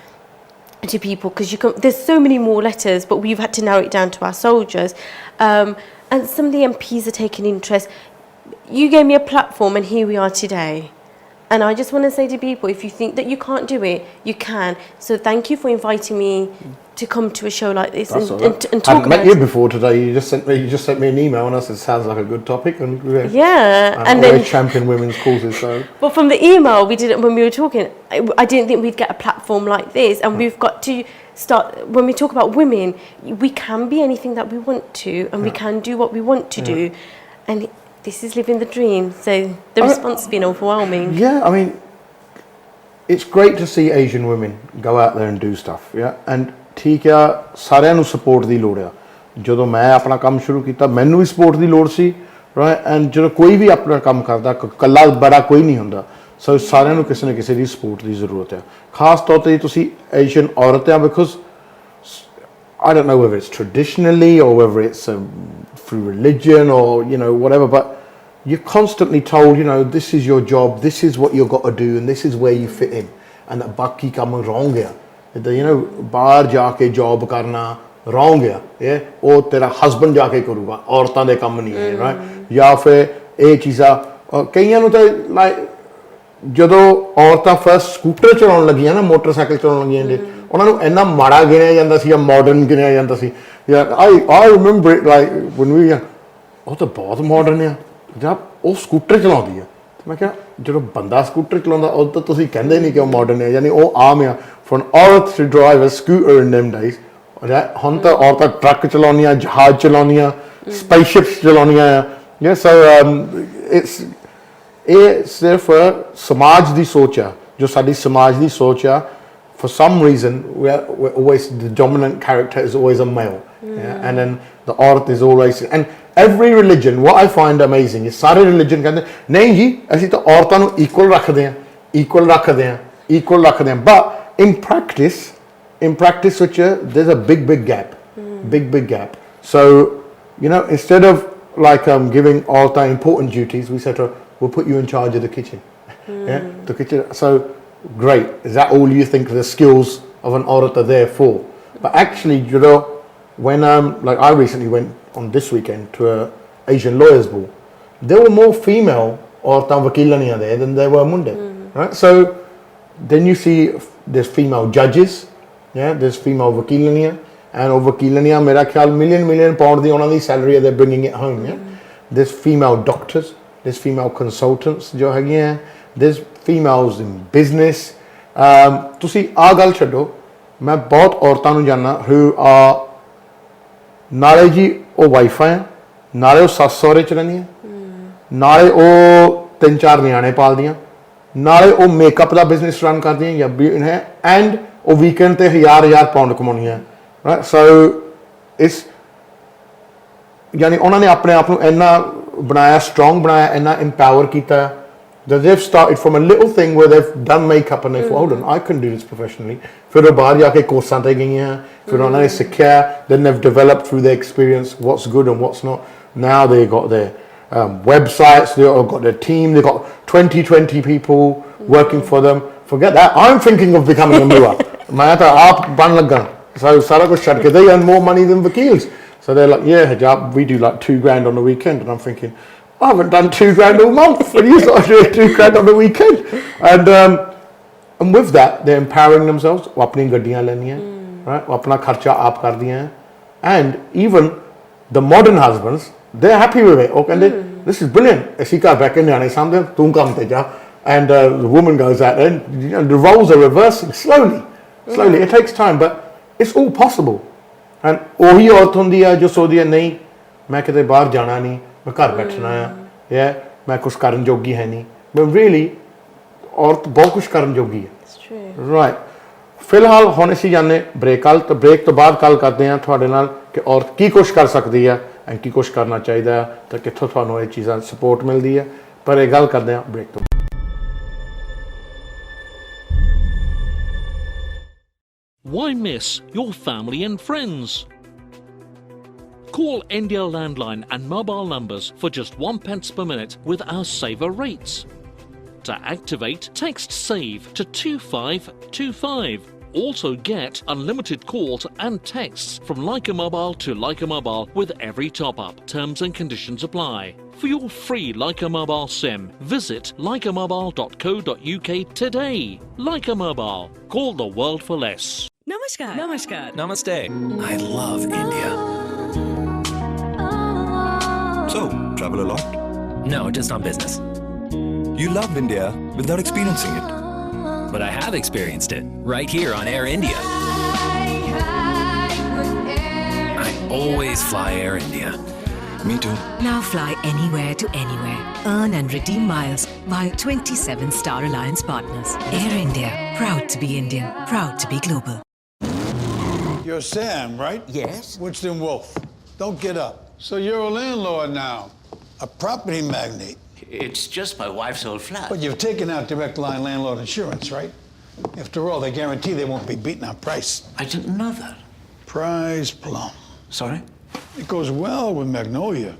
to people, because there's so many more letters, but we've had to narrow it down to our soldiers, and some of the MPs are taking interest. you gave me a platform and here we are today. And I just want to say to people, if you think that you can't do it, you can. So thank you for inviting me to come to a show like this and talk about it. I hadn't met you before today. You just sent me an email and I said, sounds like a good topic. And yeah, and always champion women's causes. So. But from the email we did it when we were talking, I didn't think we'd get a platform like this. And we've got to start, when we talk about women, we can be anything that we want to, and we can do what we want to do. And this is living the dream, so the response has been overwhelming. Yeah, I mean, it's great to see Asian women go out there and do stuff, yeah? And ठीक है, सारिਆਂ ਨੂੰ support ਦੀ ਲੋੜ ਆ। ਜਦੋਂ ਮੈਂ ਆਪਣਾ ਕੰਮ ਸ਼ੁਰੂ ਕੀਤਾ, ਮੈਨੂੰ ਵੀ support ਦੀ ਲੋੜ ਸੀ, right? And ਜਦੋਂ ਕੋਈ ਵੀ ਆਪਣਾ ਕੰਮ ਕਰਦਾ, ਕੱਲਾ ਬੜਾ ਕੋਈ ਨਹੀਂ ਹੁੰਦਾ। So ਸਾਰਿਆਂ ਨੂੰ ਕਿਸੇ ਨਾ ਕਿਸੇ ਦੀ support ਦੀ ਜ਼ਰੂਰਤ ਹੈ। ਖਾਸ ਤੌਰ ਤੇ ਤੁਸੀਂ Asian ਔਰਤ ਆ, because I don't know whether it's traditionally or whether it's through religion or, you know, whatever, but you're constantly told, you know, this is your job, this is what you've got to do, and this is where you fit in. And that baki kam wrong hai. You know, bahar jaake job karna wrong hai. Yeah? Or tera husband jaake karuga, aurtan de kam nahi hai, right? Ya fir eh cheeza, kaiyan nu ta like ਜਦੋਂ ਔਰਤਾਂ first scooter ਚਲਾਉਣ ਲੱਗੀਆਂ ਨਾ, motorcycle ਚਲਾਉਣ ਲੱਗੀਆਂ ਨੇ, ਉਹਨਾਂ ਨੂੰ ਇੰਨਾ ਮਾੜਾ ਗਿਣਿਆ ਜਾਂਦਾ ਸੀ ਜਾਂ ਮਾਡਰਨ ਗਿਣਿਆ ਜਾਂਦਾ ਸੀ। I remember it like when we ਉਹ ਤਾਂ ਬਹੁਤ ਮਾਡਰਨ ਆ ਜਦ ਉਹ ਸਕੂਟਰ ਚਲਾਉਂਦੀ ਆ। ਮੈਂ ਕਿਹਾ ਜਦੋਂ ਬੰਦਾ ਸਕੂਟਰ ਚਲਾਉਂਦਾ ਉਹ ਤਾਂ ਤੁਸੀਂ ਕਹਿੰਦੇ ਨਹੀਂ ਕਿ ਉਹ ਮਾਡਰਨ ਹੈ, ਯਾਨੀ ਉਹ ਆਮ ਆ। For an aurat to drive a scooter in them days, ਹੁਣ ਤਾਂ ਔਰਤਾਂ ਟਰੱਕ ਚਲਾਉਂਦੀਆਂ, ਜਹਾਜ਼ ਚਲਾਉਂਦੀਆਂ, spaceships ਚਲਾਉਂਦੀਆਂ ਆ। Yeah, so ਇਹ ਸਿਰਫ ਸਮਾਜ ਦੀ ਸੋਚ ਆ, ਜੋ ਸਾਡੀ ਸਮਾਜ ਦੀ ਸੋਚ ਆ। For some reason, we're always, the dominant character is always a male, yeah? And then the aurat is always, and every religion, what I find amazing is ਸਾਰੇ religion ਕਹਿੰਦੇ ਨਹੀਂ ਜੀ ਅਸੀਂ ਤਾਂ ਔਰਤਾਂ ਨੂੰ equal ਰੱਖਦੇ ਹਾਂ, equal ਰੱਖਦੇ ਹਾਂ, equal ਰੱਖਦੇ ਹਾਂ, but in practice which there's a big gap, big gap. So, you know, instead of like giving ਔਰਤਾਂ important duties, we said to her, we'll put you in charge of the kitchen. Yeah, the kitchen. So great. Is that all you think the skills of an aurat are there for? But actually, you know, when like I recently went on this weekend to a Asian lawyers ball, there were more female aurataan vakilaniyan there than there were munde. Right? So then you see there's female judges. Yeah, there's female vakilaniyan, and over vakilaniyan, mera khayal million pound the ਉਹਨਾਂ ਦੀ salary they're bringing it home. Yeah, there's female doctors. There's female consultants ਜੋ ਹੈਗੀਆਂ, there's females in business. ਤੁਸੀਂ ਆਹ ਗੱਲ ਛੱਡੋ, ਮੈਂ ਬਹੁਤ ਔਰਤਾਂ ਨੂੰ ਜਾਣਦਾ who are ਨਾਲੇ ਜੀ ਉਹ ਵਾਈਫਾਂ ਆ, ਨਾਲੇ ਉਹ ਸੱਸ ਸਹੁਰੇ ਚ ਰਹਿੰਦੀਆਂ, ਨਾਲੇ ਉਹ 3-4 ਨਿਆਣੇ ਪਾਲਦੀਆਂ, ਨਾਲੇ ਉਹ ਮੇਕਅਪ ਦਾ ਬਿਜ਼ਨਸ ਰਨ ਕਰਦੀਆਂ ਜਾਂ ਵੀ ਹੈ, ਐਂਡ ਉਹ ਵੀਕਐਂਡ ਤੇ 1000 ਪਾਉਂਡ ਕਮਾਉਣੀਆਂ। ਰਾਈਟ, ਸੋ ਇਸ ਯਾਨੀ ਉਹਨਾਂ ਨੇ ਆਪਣੇ ਆਪ ਨੂੰ ਇੰਨਾ ਬਣਾਇਆ, strong ਬਣਾਇਆ, ਇੰਨਾ empower ਕੀਤਾ that they've started from a little thing where they've done makeup and they thought, hold on, I can do this professionally. ਫਿਰ ਉਹ ਬਾਹਰ ਜਾ ਕੇ ਕੋਰਸਾਂ ਤੇ ਗਈਆਂ, ਫਿਰ ਉਹਨਾਂ ਨੇ ਸਿੱਖਿਆ, then they've developed through their experience what's good and what's not. Now they've got their websites, they've got their team, they've got 20 people working for them. Forget that, I'm thinking of becoming a mua. ਮੈਂ ਤਾਂ ਆਪ ਬਣ ਲੱਗਾ, ਸਾਰਾ ਕੁਝ ਛੱਡ ਕੇ, they earn more money than vakils. So they're like, yeah, Harjap, we do like $2,000 on the weekend. And I'm thinking, I haven't done $2,000 all month. And you start doing $2,000 on the weekend. And with that, they're empowering themselves. वो अपनी गड्डियां लेनी हैं, right? वो अपना खर्चा आप कर दिए हैं. And even the modern husbands, they're happy with it. वो कहते, this is brilliant. ऐसी घर बैठ के न्याने सामने तुम काम ते जा. And the woman goes out there. And, you know, the roles are reversing slowly. It takes time, but it's all possible. And ਉਹੀ ਔਰਤ ਹੁੰਦੀ ਆ ਜੋ ਸੋਚਦੀ ਆ ਨਹੀਂ ਮੈਂ ਕਿਤੇ ਬਾਹਰ ਜਾਣਾ ਨਹੀਂ, ਮੈਂ ਘਰ ਬੈਠਣਾ ਆ, yeah, ਮੈਂ ਕੁਛ ਕਰਨ ਜੋਗੀ ਹੈ ਨਹੀਂ, but really ਔਰਤ ਬਹੁਤ ਕੁਛ ਕਰਨ ਜੋਗੀ ਹੈ। ਰਾਈਟ, ਫਿਲਹਾਲ ਹੁਣ ਅਸੀਂ ਜਾਂਦੇ ਬ੍ਰੇਕ ਵੱਲ, ਤਾਂ ਬ੍ਰੇਕ ਤੋਂ ਬਾਅਦ ਗੱਲ ਕਰਦੇ ਹਾਂ ਤੁਹਾਡੇ ਨਾਲ ਕਿ ਔਰਤ ਕੀ ਕੁਛ ਕਰ ਸਕਦੀ ਆ ਐਂਡ ਕੀ ਕੁਛ ਕਰਨਾ ਚਾਹੀਦਾ ਆ, ਤਾਂ ਕਿੱਥੋਂ ਤੁਹਾਨੂੰ ਇਹ ਚੀਜ਼ਾਂ ਸਪੋਰਟ ਮਿਲਦੀ ਆ, ਪਰ ਇਹ ਗੱਲ ਕਰਦੇ ਹਾਂ ਬ੍ਰੇਕ ਤੋਂ। Why miss your family and friends? Call India landline and mobile numbers for just 1 pence per minute with our saver rates. To activate, text SAVE to 2525. also get unlimited calls and texts from Leica Mobile to Leica Mobile with every top-up. Terms and conditions apply. For your free Leica Mobile SIM, visit leicamobile.co.uk today. Leica Mobile. Call the world for less. Namaskar. Namaskar. Namaste. I love India. So, travel a lot? No, just on business. You love India without experiencing it. But I have experienced it right here on Air India. I always fly Air India. Me too. Now fly anywhere to anywhere. Earn and redeem miles via 27 Star Alliance partners. Air India. Proud to be Indian. Proud to be global. You're Sam, right? Yes. Winston Wolfe. Don't get up. So you're a landlord now, a property magnate. It's just my wife's old flat. But you've taken out direct line landlord insurance, right? After all, they guarantee they won't be beaten on price. I didn't know that. Prize plum. Sorry? It goes well with Magnolia.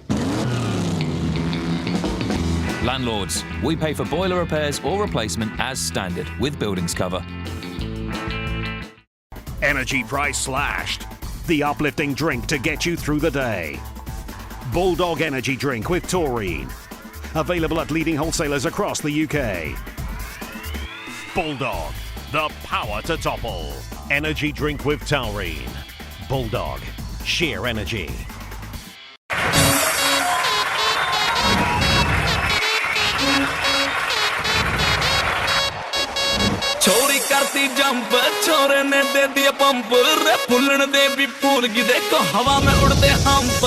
Landlords, we pay for boiler repairs or replacement as standard with buildings cover. Energy price slashed. The uplifting drink to get you through the day. Bulldog Energy Drink with taurine. Available at leading wholesalers across the UK. Bulldog, the power to topple. Energy drink with taurine. Bulldog, sheer energy. छोरी करती jump छोरे ने दे दिया pump रे फूलन दे भी फूल की देखो हवा में उड़ते हंप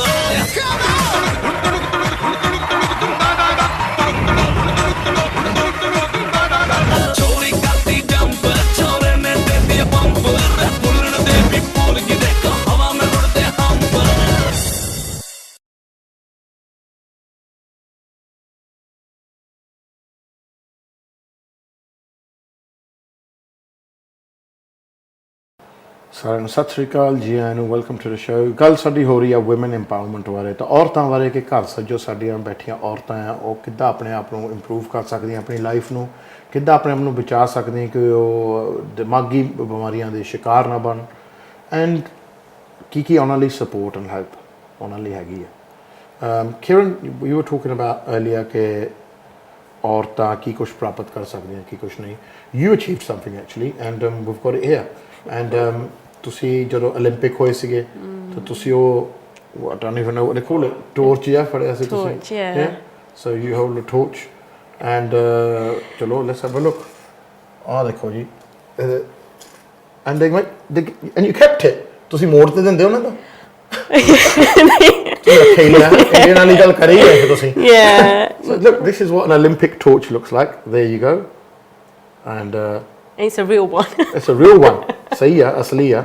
छोरी करती जंप छोरे ने दे दिया पंप रे फूलन दे भी फूल की देखो हवा में उड़ते हंप ਸਾਰਿਆਂ ਨੂੰ ਸਤਿ ਸ਼੍ਰੀ ਅਕਾਲ ਜੀ ਆਇਆਂ ਨੂੰ ਵੈਲਕਮ ਟੂ ਦ ਸ਼ੋ। ਗੱਲ ਸਾਡੀ ਹੋ ਰਹੀ ਆ ਔਮਨ ਐਮਪਾਵਰਮੈਂਟ ਬਾਰੇ, ਤਾਂ ਔਰਤਾਂ ਬਾਰੇ ਕਿ ਘਰ ਸੱਜੋ ਸਾਡੀਆਂ ਬੈਠੀਆਂ ਔਰਤਾਂ ਆ ਉਹ ਕਿੱਦਾਂ ਆਪਣੇ ਆਪ ਨੂੰ ਇੰਪਰੂਵ ਕਰ ਸਕਦੀਆਂ, ਆਪਣੀ ਲਾਈਫ ਨੂੰ ਕਿੱਦਾਂ ਆਪਣੇ ਆਪ ਨੂੰ ਬਚਾ ਸਕਦੀਆਂ ਕਿ ਉਹ ਦਿਮਾਗੀ ਬਿਮਾਰੀਆਂ ਦੇ ਸ਼ਿਕਾਰ ਨਾ ਬਣ, ਐਂਡ ਕੀ ਉਹਨਾਂ ਲਈ ਸਪੋਰਟ ਐਂਡ ਹੈਲਪ ਉਹਨਾਂ ਲਈ ਹੈਗੀ ਆ। Kiran, you were talking about earlier ਕਿ ਔਰਤਾਂ ਕੀ ਕੁਛ ਪ੍ਰਾਪਤ ਕਰ ਸਕਦੀਆਂ ਕੀ ਕੁਛ ਨਹੀਂ। You achieved something actually and we've got it here and ਤੁਸੀਂ ਜਦੋਂ 올림픽 ਹੋਏ ਸੀਗੇ ਤਾਂ ਤੁਸੀਂ ਉਹ I don't even know what they call it, torch ਜਿਹਾ ਫੜਿਆ ਸੀ ਤੁਸੀਂ? Torch, yeah. So you hold a torch and ਚਲੋ let's have a look. ਆਹ ਦੇਖੋ ਜੀ and they and you kept it. ਤੁਸੀਂ ਮੋੜ ਤੇ ਦਿੰਦੇ ਹੋ ਨਾ ਤਾਂ ਰੱਖੇ ਲਿਆ ਇਹਦੇ ਨਾਲ ਹੀ ਗੱਲ ਕਰੀ ਹੈ ਤੁਸੀਂ। Yeah. So look, this is what an Olympic torch looks like. There you go. And it's a real one. It's a real one. ਸਹੀ ਆ, ਅਸਲੀ ਆ।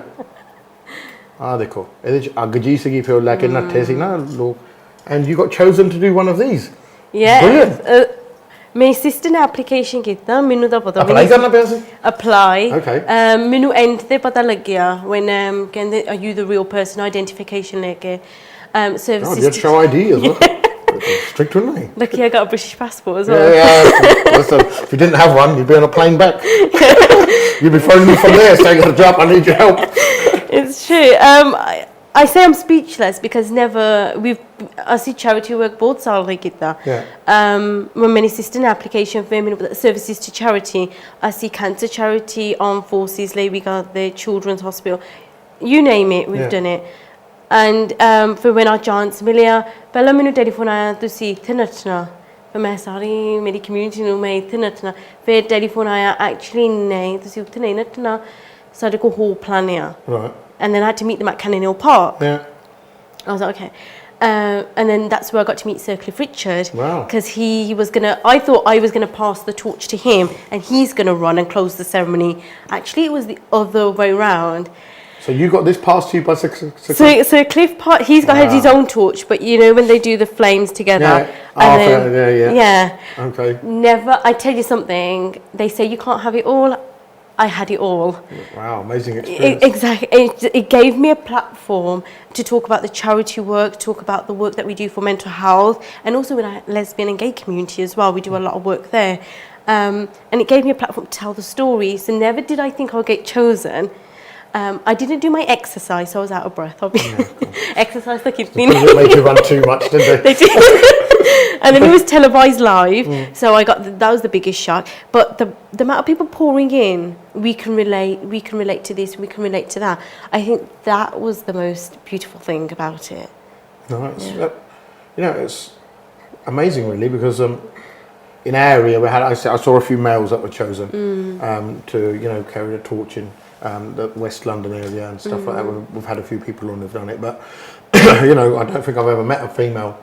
ਆਹ ਦੇਖੋ ਇਹਦੇ ਚ ਅੱਗ ਜੀ ਸੀਗੀ ਫਿਰ ਲੈ ਕੇ ਨੱਠੇ ਸੀ ਨਾ ਲੋਕ, and you got chosen to do one of these. Yeah. ਮੇਰੀ ਸਿਸਟਰ ਨੇ ਐਪਲੀਕੇਸ਼ਨ ਕੀਤਾ, ਮੈਨੂੰ ਤਾਂ ਪਤਾ ਅਪਲਾਈ ਕਰਨਾ ਪਿਆ ਸੀ। Apply Okay. ਮੈਨੂੰ ਐਂਡ ਤੇ ਪਤਾ ਲੱਗਿਆ when ਕਹਿੰਦੇ are you the real person identification ਲੈ ਕੇ services. Oh, you had to show ID as well. Strict, wouldn't they? Lucky I got a British passport as well. Yeah. Listen, if you didn't have one, you'd be on a plane back. You'd be phoning me from there saying, Harjap, I need your help. It's true. I say I'm speechless because I see charity work both sides like it. When many assistant application for services to charity, I see cancer charity, armed forces, we got the children's hospital, you name it, we've done it. And for when our chance मिलिया पहला मैंने telephone आया तो सी थे नचना, फिर मैं सारी मेरी कम्युनिटी में मैं थे नचना, फिर टेलीफोन आया actually नहीं तो सी उठे नहीं नचना, सारे को whole plan है। Right. And then I had to meet them at Cannon Hill Park. Yeah. I was like, okay. And then that's where I got to meet Sir Cliff Richard. Wow. Because I thought I was going to pass the torch to him and he's going to run and close the ceremony. Actually, it was the other way round. So you got this passed to you by six. So Cliff Park, he's got his own torch, but you know when they do the flames together. Yeah. And then, yeah. Okay. Never, I tell you something, they say you can't have it all. I had it all. Wow, amazing experience. Exactly. It gave me a platform to talk about the charity work, talk about the work that we do for mental health, and also with our lesbian and gay community as well. We do a lot of work there. and it gave me a platform to tell the story. So never did I think I would get chosen. I didn't do my exercise, so I was out of breath. Exercise like it's been. They made you run too much, didn't they? They did. And then it was televised live, so I got that was the biggest shock. But the amount of people pouring in, we can relate to this, we can relate to that. I think that was the most beautiful thing about it. No, it's amazing really, because in our area I saw a few males that were chosen to carry the torch in the West London area and stuff like that. We've had a few people on who've done it, but I don't think I've ever met a female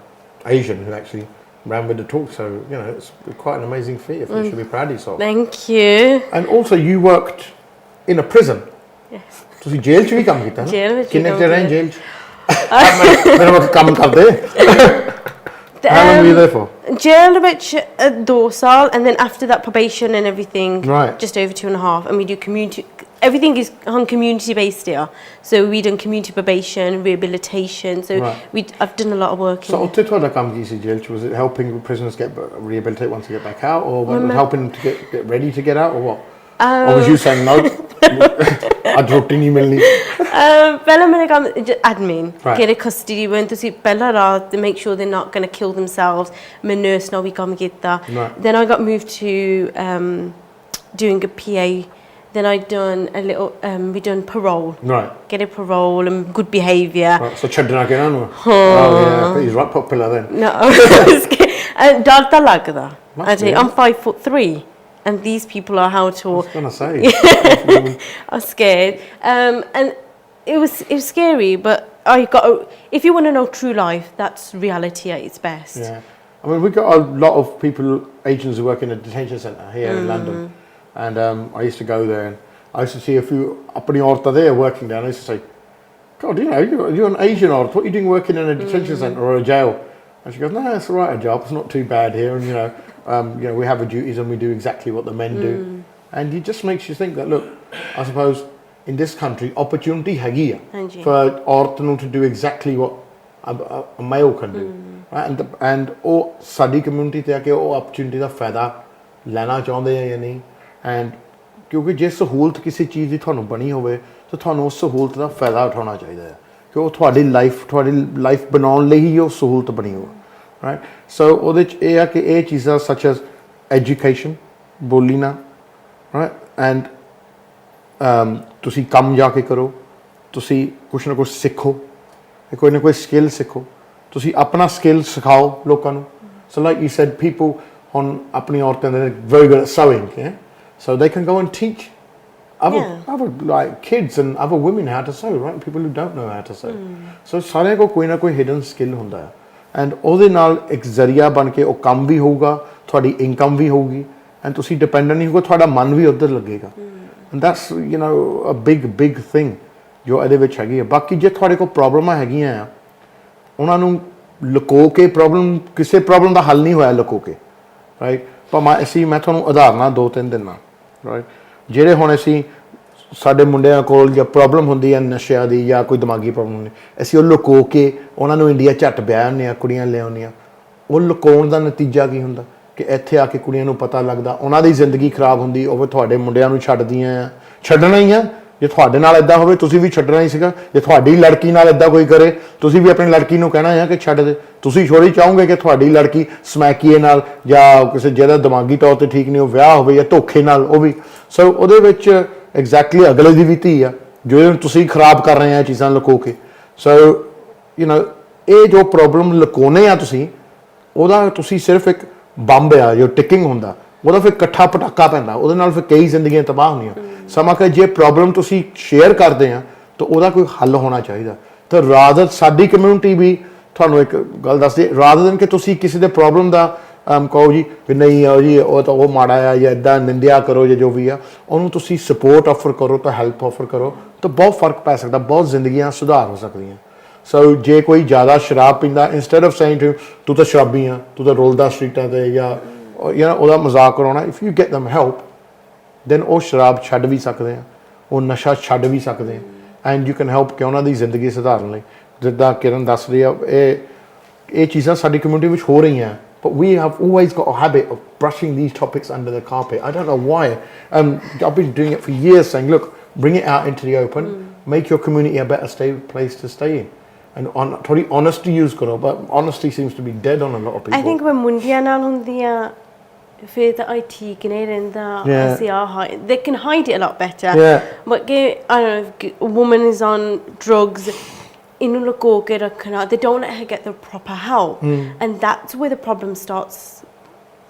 Asian who actually ran with the torch. So it's quite an amazing feat. You should be proud of yourself. Thank you. And also you worked in a prison. Yes. ਤੁਸੀਂ ਜੇਲ੍ਹ 'ਚ ਵੀ ਕੰਮ ਕੀਤਾ ਨਾ? ਜੇਲ੍ਹ ਵਿੱਚ ਕਿੰਨੇ ਚਿਰ ਰਹੇ ਜੇਲ੍ਹ 'ਚ? ਮੇਰਾ ਮਤਲਬ ਕੰਮ ਕਰਦੇ। How long were you there for? Jail which 2 years, and then after that probation and everything, right, just over 2.5. And we do community. Everything is on community based here. So we done community probation, rehabilitation. So I've done a lot of work. So ਉੱਥੇ ਤੁਹਾਡਾ ਕੰਮ ਕੀ ਸੀ ਜੇਲ੍ਹ 'ਚ? Was it helping prisoners get rehabilitate once they get back out, or helping to get ready to get out, or what? Or was you saying no? ਅੱਜ ਰੋਟੀ ਨਹੀਂ ਮਿਲਣੀ? ਪਹਿਲਾਂ ਮੇਰਾ ਕੰਮ admin, get a custody when ਤੁਸੀਂ ਪਹਿਲਾਂ ਰਾਤ to make sure they're not going to kill themselves. ਮੈਂ nurse ਨਾਲ ਵੀ ਕੰਮ ਕੀਤਾ. Then I got moved to doing a PA. Then I done a little we done parole. Right. Get a parole and good behaviour. Right. So ਛੱਡਣਾ ਕਿਹਨਾਂ ਨੂੰ? Oh yeah, he's right popular then. No. ਡਰ ਤਾਂ ਲੱਗਦਾ. I'm 5'3". And these people are how to. I was gonna say. are scared, and it was scary. But if you want to know true life, that's reality at its best. Yeah, I mean we got a lot of people, Asians who work in a detention centre here in London, and I used to go there, and I used to see a few apni aurta there working there. And I used to say, God, you're an Asian aurt. What are you doing working in a detention centre or a jail? And she goes, no, it's all right, a job. It's not too bad here, and we have our duties and we do exactly what the men do. And it just makes you think that, look, I suppose in this country opportunity ਹੈਗੀ ਆ for ਔਰਤ ਨੂੰ to do exactly what a male can do, right? And ਉਹ ਸਾਡੀ community ਤੇ ਆ ਕੇ ਉਹ opportunity ਦਾ ਫਾਇਦਾ ਲੈਣਾ ਚਾਹੁੰਦੇ ਆ ਜਾਂ ਨਹੀਂ। and ਕਿਉਂਕਿ ਜੇ ਸਹੂਲਤ ਕਿਸੇ ਚੀਜ਼ ਦੀ ਤੁਹਾਨੂੰ ਬਣੀ ਹੋਵੇ ਤਾਂ ਤੁਹਾਨੂੰ ਉਸ ਸਹੂਲਤ ਦਾ ਫਾਇਦਾ ਉਠਾਉਣਾ ਚਾਹੀਦਾ ਹੈ, ਕਿ ਉਹ ਤੁਹਾਡੀ ਲਾਈਫ ਬਣਾਉਣ ਲਈ ਹੀ ਉਹ ਸਹੂਲਤ ਬਣੀ ਹੋਵੇ, right? So ਉਹਦੇ 'ਚ ਇਹ ਆ ਕਿ ਇਹ ਚੀਜ਼ਾਂ such as education ਬੋਲੀ ਨਾ, right? And ਤੁਸੀਂ ਕੰਮ ਜਾ ਕੇ ਕਰੋ, ਤੁਸੀਂ ਕੁਛ ਨਾ ਕੁਛ ਸਿੱਖੋ, ਕੋਈ ਨਾ ਕੋਈ ਸਕਿੱਲ ਸਿੱਖੋ, ਤੁਸੀਂ ਆਪਣਾ ਸਕਿੱਲ ਸਿਖਾਓ ਲੋਕਾਂ ਨੂੰ। So like you said, people ਹੁਣ ਆਪਣੀ ਔਰਤਾਂ ਦੇ very good at sewing, yeah? So they can go and teach other like kids and other women how to sew, right? People who don't know how to sew. So ਸਾਰਿਆਂ ਕੋਲ ਕੋਈ ਨਾ ਕੋਈ hidden skill ਹੁੰਦਾ ਹੈ, and ਉਹਦੇ ਨਾਲ ਇੱਕ ਜ਼ਰੀਆ ਬਣ ਕੇ ਉਹ ਕੰਮ ਵੀ ਹੋਊਗਾ, ਤੁਹਾਡੀ ਇਨਕਮ ਵੀ ਹੋਊਗੀ, and ਤੁਸੀਂ ਡਿਪੈਂਡੈਂਟ ਨਹੀਂ ਹੋਗੇ, ਤੁਹਾਡਾ ਮਨ ਵੀ ਉੱਧਰ ਲੱਗੇਗਾ। And that's a big thing ਜੋ ਇਹਦੇ ਵਿੱਚ ਹੈਗੀ ਹੈ। ਬਾਕੀ ਜੇ ਤੁਹਾਡੇ ਕੋਲ ਪ੍ਰੋਬਲਮਾਂ ਹੈਗੀਆਂ ਆ, ਉਹਨਾਂ ਨੂੰ ਲੁਕੋ ਕੇ ਕਿਸੇ ਪ੍ਰੋਬਲਮ ਦਾ ਹੱਲ ਨਹੀਂ ਹੋਇਆ ਲੁਕੋ ਕੇ, ਰਾਈਟ? ਪਰ ਮੈਂ ਤੁਹਾਨੂੰ ਉਦਾਹਰਨਾਂ 2-3 ਦਿਨਾਂ, ਰਾਈਟ? ਜਿਹੜੇ ਹੁਣ ਅਸੀਂ ਸਾਡੇ ਮੁੰਡਿਆਂ ਕੋਲ ਜਾਂ ਪ੍ਰੋਬਲਮ ਹੁੰਦੀ ਹੈ ਨਸ਼ਿਆਂ ਦੀ ਜਾਂ ਕੋਈ ਦਿਮਾਗੀ ਪ੍ਰੋਬਲਮ ਹੁੰਦੀ, ਅਸੀਂ ਉਹ ਲੁਕੋ ਕੇ ਉਹਨਾਂ ਨੂੰ ਇੰਡੀਆ ਝੱਟ ਵਿਆਹ ਆਉਂਦੇ ਹਾਂ, ਕੁੜੀਆਂ ਲੈ ਆਉਂਦੀਆਂ। ਉਹ ਲੁਕਾਉਣ ਦਾ ਨਤੀਜਾ ਕੀ ਹੁੰਦਾ ਕਿ ਇੱਥੇ ਆ ਕੇ ਕੁੜੀਆਂ ਨੂੰ ਪਤਾ ਲੱਗਦਾ, ਉਹਨਾਂ ਦੀ ਜ਼ਿੰਦਗੀ ਖਰਾਬ ਹੁੰਦੀ, ਉਹ ਤੁਹਾਡੇ ਮੁੰਡਿਆਂ ਨੂੰ ਛੱਡਦੀਆਂ ਆ। ਛੱਡਣਾ ਹੀ ਆ, ਜੇ ਤੁਹਾਡੇ ਨਾਲ ਇੱਦਾਂ ਹੋਵੇ ਤੁਸੀਂ ਵੀ ਛੱਡਣਾ ਹੀ ਸੀਗਾ। ਜੇ ਤੁਹਾਡੀ ਲੜਕੀ ਨਾਲ ਇੱਦਾਂ ਕੋਈ ਕਰੇ, ਤੁਸੀਂ ਵੀ ਆਪਣੀ ਲੜਕੀ ਨੂੰ ਕਹਿਣਾ ਹੈ ਕਿ ਛੱਡ ਦੇ। ਤੁਸੀਂ ਥੋੜ੍ਹੀ ਚਾਹੋਗੇ ਕਿ ਤੁਹਾਡੀ ਲੜਕੀ ਸਮੈਕੀਏ ਨਾਲ ਜਾਂ ਕਿਸੇ ਜਿਹੜਾ ਦਿਮਾਗੀ ਤੌਰ 'ਤੇ ਠੀਕ ਨਹੀਂ ਉਹ ਵਿਆਹ ਹੋਵੇ ਜਾਂ ਧੋਖੇ ਨਾਲ ਉਹ ਵੀ। ਸੋ ਉਹਦੇ ਵਿੱਚ ਐਗਜ਼ੈਕਟਲੀ ਅਗਲੇ ਦੀ ਵੀ ਧੀ ਆ ਜੋ ਤੁਸੀਂ ਖਰਾਬ ਕਰ ਰਹੇ ਆ ਚੀਜ਼ਾਂ ਲੁਕੋ ਕੇ। ਸੋ ਇਹ ਜੋ ਪ੍ਰੋਬਲਮ ਲੁਕਾਉਂਦੇ ਆ ਤੁਸੀਂ, ਉਹਦਾ ਤੁਸੀਂ ਸਿਰਫ ਇੱਕ ਬੰਬ ਆ ਜੋ ਟਿਕਿੰਗ ਹੁੰਦਾ, ਉਹਦਾ ਫਿਰ ਇਕੱਠਾ ਪਟਾਕਾ ਪੈਂਦਾ, ਉਹਦੇ ਨਾਲ ਫਿਰ ਕਈ ਜ਼ਿੰਦਗੀਆਂ ਤਬਾਹ ਹੁੰਦੀਆਂ। ਸਮਾਂ ਕਿ ਜੇ ਪ੍ਰੋਬਲਮ ਤੁਸੀਂ ਸ਼ੇਅਰ ਕਰਦੇ ਆ ਤਾਂ ਉਹਦਾ ਕੋਈ ਹੱਲ ਹੋਣਾ ਚਾਹੀਦਾ। ਤਾਂ ਰਾਦਰ ਸਾਡੀ ਕਮਿਊਨਿਟੀ ਵੀ ਤੁਹਾਨੂੰ ਇੱਕ ਗੱਲ ਦੱਸਦੀ, ਰਾਦਰ ਦਿਨ ਕਿ ਤੁਸੀਂ ਕਿਸੇ ਦੇ ਪ੍ਰੋਬਲਮ ਦਾ ਕਹੋ ਜੀ ਵੀ ਨਹੀਂ ਜੀ ਉਹ ਤਾਂ ਉਹ ਮਾੜਾ ਆ ਜਾਂ ਇੱਦਾਂ ਨਿੰਦਿਆ ਕਰੋ ਜਾਂ ਜੋ ਵੀ ਆ, ਉਹਨੂੰ ਤੁਸੀਂ ਸਪੋਰਟ ਆਫਰ ਕਰੋ ਤਾਂ ਹੈਲਪ ਆਫਰ ਕਰੋ ਤਾਂ ਬਹੁਤ ਫਰਕ ਪੈ ਸਕਦਾ, ਬਹੁਤ ਜ਼ਿੰਦਗੀਆਂ ਸੁਧਾਰ ਹੋ ਸਕਦੀਆਂ। ਸੋ ਜੇ ਕੋਈ ਜ਼ਿਆਦਾ ਸ਼ਰਾਬ ਪੀਂਦਾ, ਇੰਸਟੈਡ ਆਫ ਸੇਇੰਗ ਤੂੰ ਤਾਂ ਸ਼ਰਾਬੀ ਆ, ਤੂੰ ਤਾਂ ਰੋਲਦਾ ਸਟਰੀਟਾਂ 'ਤੇ ਜਾਂ ਉਹਦਾ ਮਜ਼ਾਕ ਕਰਾਉਣਾ, if you get them help then ਉਹ ਸ਼ਰਾਬ ਛੱਡ ਵੀ ਸਕਦੇ ਆ, ਉਹ ਨਸ਼ਾ ਛੱਡ ਵੀ ਸਕਦੇ ਆ, ਐਂਡ ਯੂ ਕੈਨ ਹੈਲਪ ਕਿ ਉਹਨਾਂ ਦੀ ਜ਼ਿੰਦਗੀ ਸੁਧਾਰਨ ਲਈ। ਜਿੱਦਾਂ ਕਿਰਨ ਦੱਸ ਰਹੀ ਆ, ਇਹ ਚੀਜ਼ਾਂ ਸਾਡੀ ਕਮਿਊਨਿਟੀ ਵਿੱਚ ਹੋ ਰਹੀਆਂ but we have always got a habit of brushing these topics under the carpet. I don't know why. I've been doing it for years, saying, look, bring it out into the open, make your community a better place to stay in. And थोड़ी honesty use करो, but honesty seems to be dead on a lot of people. I think when mundiyan naal hundiyan, फिर ਤਾਂ I ठीक नहीं रहंदा, they can hide it a lot better. But I don't know, if a woman is on drugs, इन्हू लुको के रखना, they don't let her get the proper help, and that's where the problem starts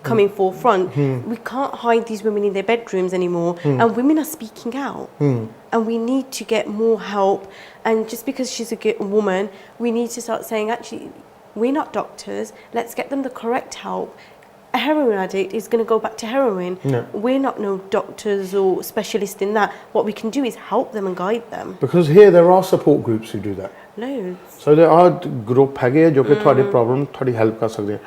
coming forefront. We can't hide these women in their bedrooms anymore, and women are speaking out, and we need to get more help. And just because she's a woman, we need to start saying, actually, we're not doctors, let's get them the correct help. A heroin addict is going to go back to heroin. We're not no doctors or specialists in that. What we can do is help them and guide them. Because here there are support groups who do that. Loads. So there are group ਹੈਗੇ ਜੋ ਕਿ ਤੁਹਾਡੇ problem ਤੁਹਾਡੀ help ਕਰ ਸਕਦੇ ਆ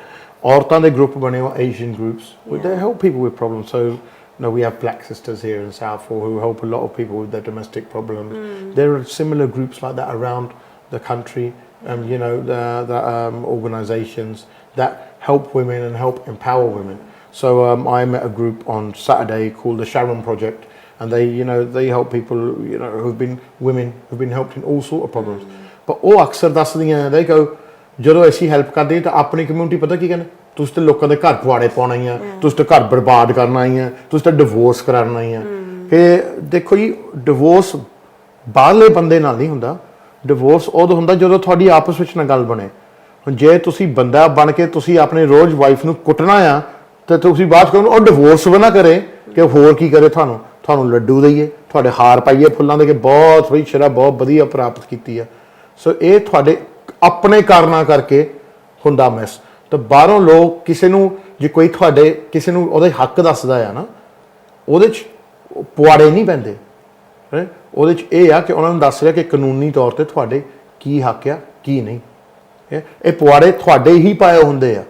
ਔਰਤਾਂ ਦੇ group ਬਣੇ ਹੋ Asian groups they help people with problems. So we have black sisters here in Southall who help a lot of people with their domestic problems. There are similar groups like that around the country, the organizations that help women and help empower women. So I met a group on Saturday called the Sharon Project, and they help people who've been helped in all sort of problems. But ਉਹ ਅਕਸਰ ਦੱਸਦੀਆਂ they go ਜਦੋਂ ਅਸੀਂ help ਕਰਦੇ ਤਾਂ ਆਪਣੀ community ਪਤਾ ਕੀ ਕਹਿੰਦੇ ਤੁਸੀਂ ਤਾਂ ਲੋਕਾਂ ਦੇ ਘਰ ਪੁਆੜੇ ਪਾਉਣਾ ਹੀ ਆ ਤੁਸੀਂ ਤਾਂ ਘਰ ਬਰਬਾਦ ਕਰਨਾ ਹੀ ਆ ਤੁਸੀਂ ਤਾਂ ਡਿਵੋਰਸ ਕਰਾਉਣਾ ਹੀ ਆ ਕਿ ਦੇਖੋ ਜੀ ਡਿਵੋਰਸ ਬਾਹਰਲੇ ਬੰਦੇ ਨਾਲ ਨਹੀਂ ਹੁੰਦਾ ਡਿਵੋਰਸ ਉਦੋਂ ਹੁੰਦਾ ਜਦੋਂ ਤੁਹਾਡੀ ਆਪਸ ਵਿੱਚ ਨਾ ਗੱਲ ਬਣੇ ਹੁਣ ਜੇ ਤੁਸੀਂ ਬੰਦਾ ਬਣ ਕੇ ਤੁਸੀਂ ਆਪਣੇ ਰੋਜ਼ ਵਾਈਫ ਨੂੰ ਕੁੱਟਣਾ ਆ ਤੇ ਤੁਸੀਂ ਬਾਅਦ ਕਰੋ ਉਹ ਡਿਵੋਰਸ ਵੀ ਨਾ ਕਰੇ ਕਿ ਹੋਰ ਕੀ ਕਰੇ ਤੁਹਾਨੂੰ ਲੱਡੂ ਦਈਏ ਤੁਹਾਡੇ ਹਾਰ ਪਾਈਏ ਫੁੱਲਾਂ ਦੇ ਕੇ ਬਹੁਤ ਬਈ ਸ਼ਰਾ ਬਹੁਤ ਵਧੀਆ ਪ੍ਰਾਪਤ ਕੀਤੀ ਆ ਸੋ ਇਹ ਤੁਹਾਡੇ ਆਪਣੇ ਕਾਰਨਾਂ ਕਰਕੇ ਹੁੰਦਾ ਮੈਸ ਤਾਂ ਬਾਹਰੋਂ ਲੋਕ ਕਿਸੇ ਨੂੰ ਜੇ ਕੋਈ ਤੁਹਾਡੇ ਕਿਸੇ ਨੂੰ ਉਹਦੇ ਹੱਕ ਦੱਸਦਾ ਆ ਨਾ ਉਹਦੇ 'ਚ ਪੁਆੜੇ ਨਹੀਂ ਪੈਂਦੇ ਉਹਦੇ 'ਚ ਇਹ ਆ ਕਿ ਉਹਨਾਂ ਨੂੰ ਦੱਸ ਰਿਹਾ ਕਿ ਕਾਨੂੰਨੀ ਤੌਰ ਤੇ ਤੁਹਾਡੇ ਕੀ ਹੱਕ ਆ ਕੀ ਨਹੀਂ ਇਹ ਪੁਆੜੇ ਤੁਹਾਡੇ ਹੀ ਪਾਏ ਹੁੰਦੇ ਆ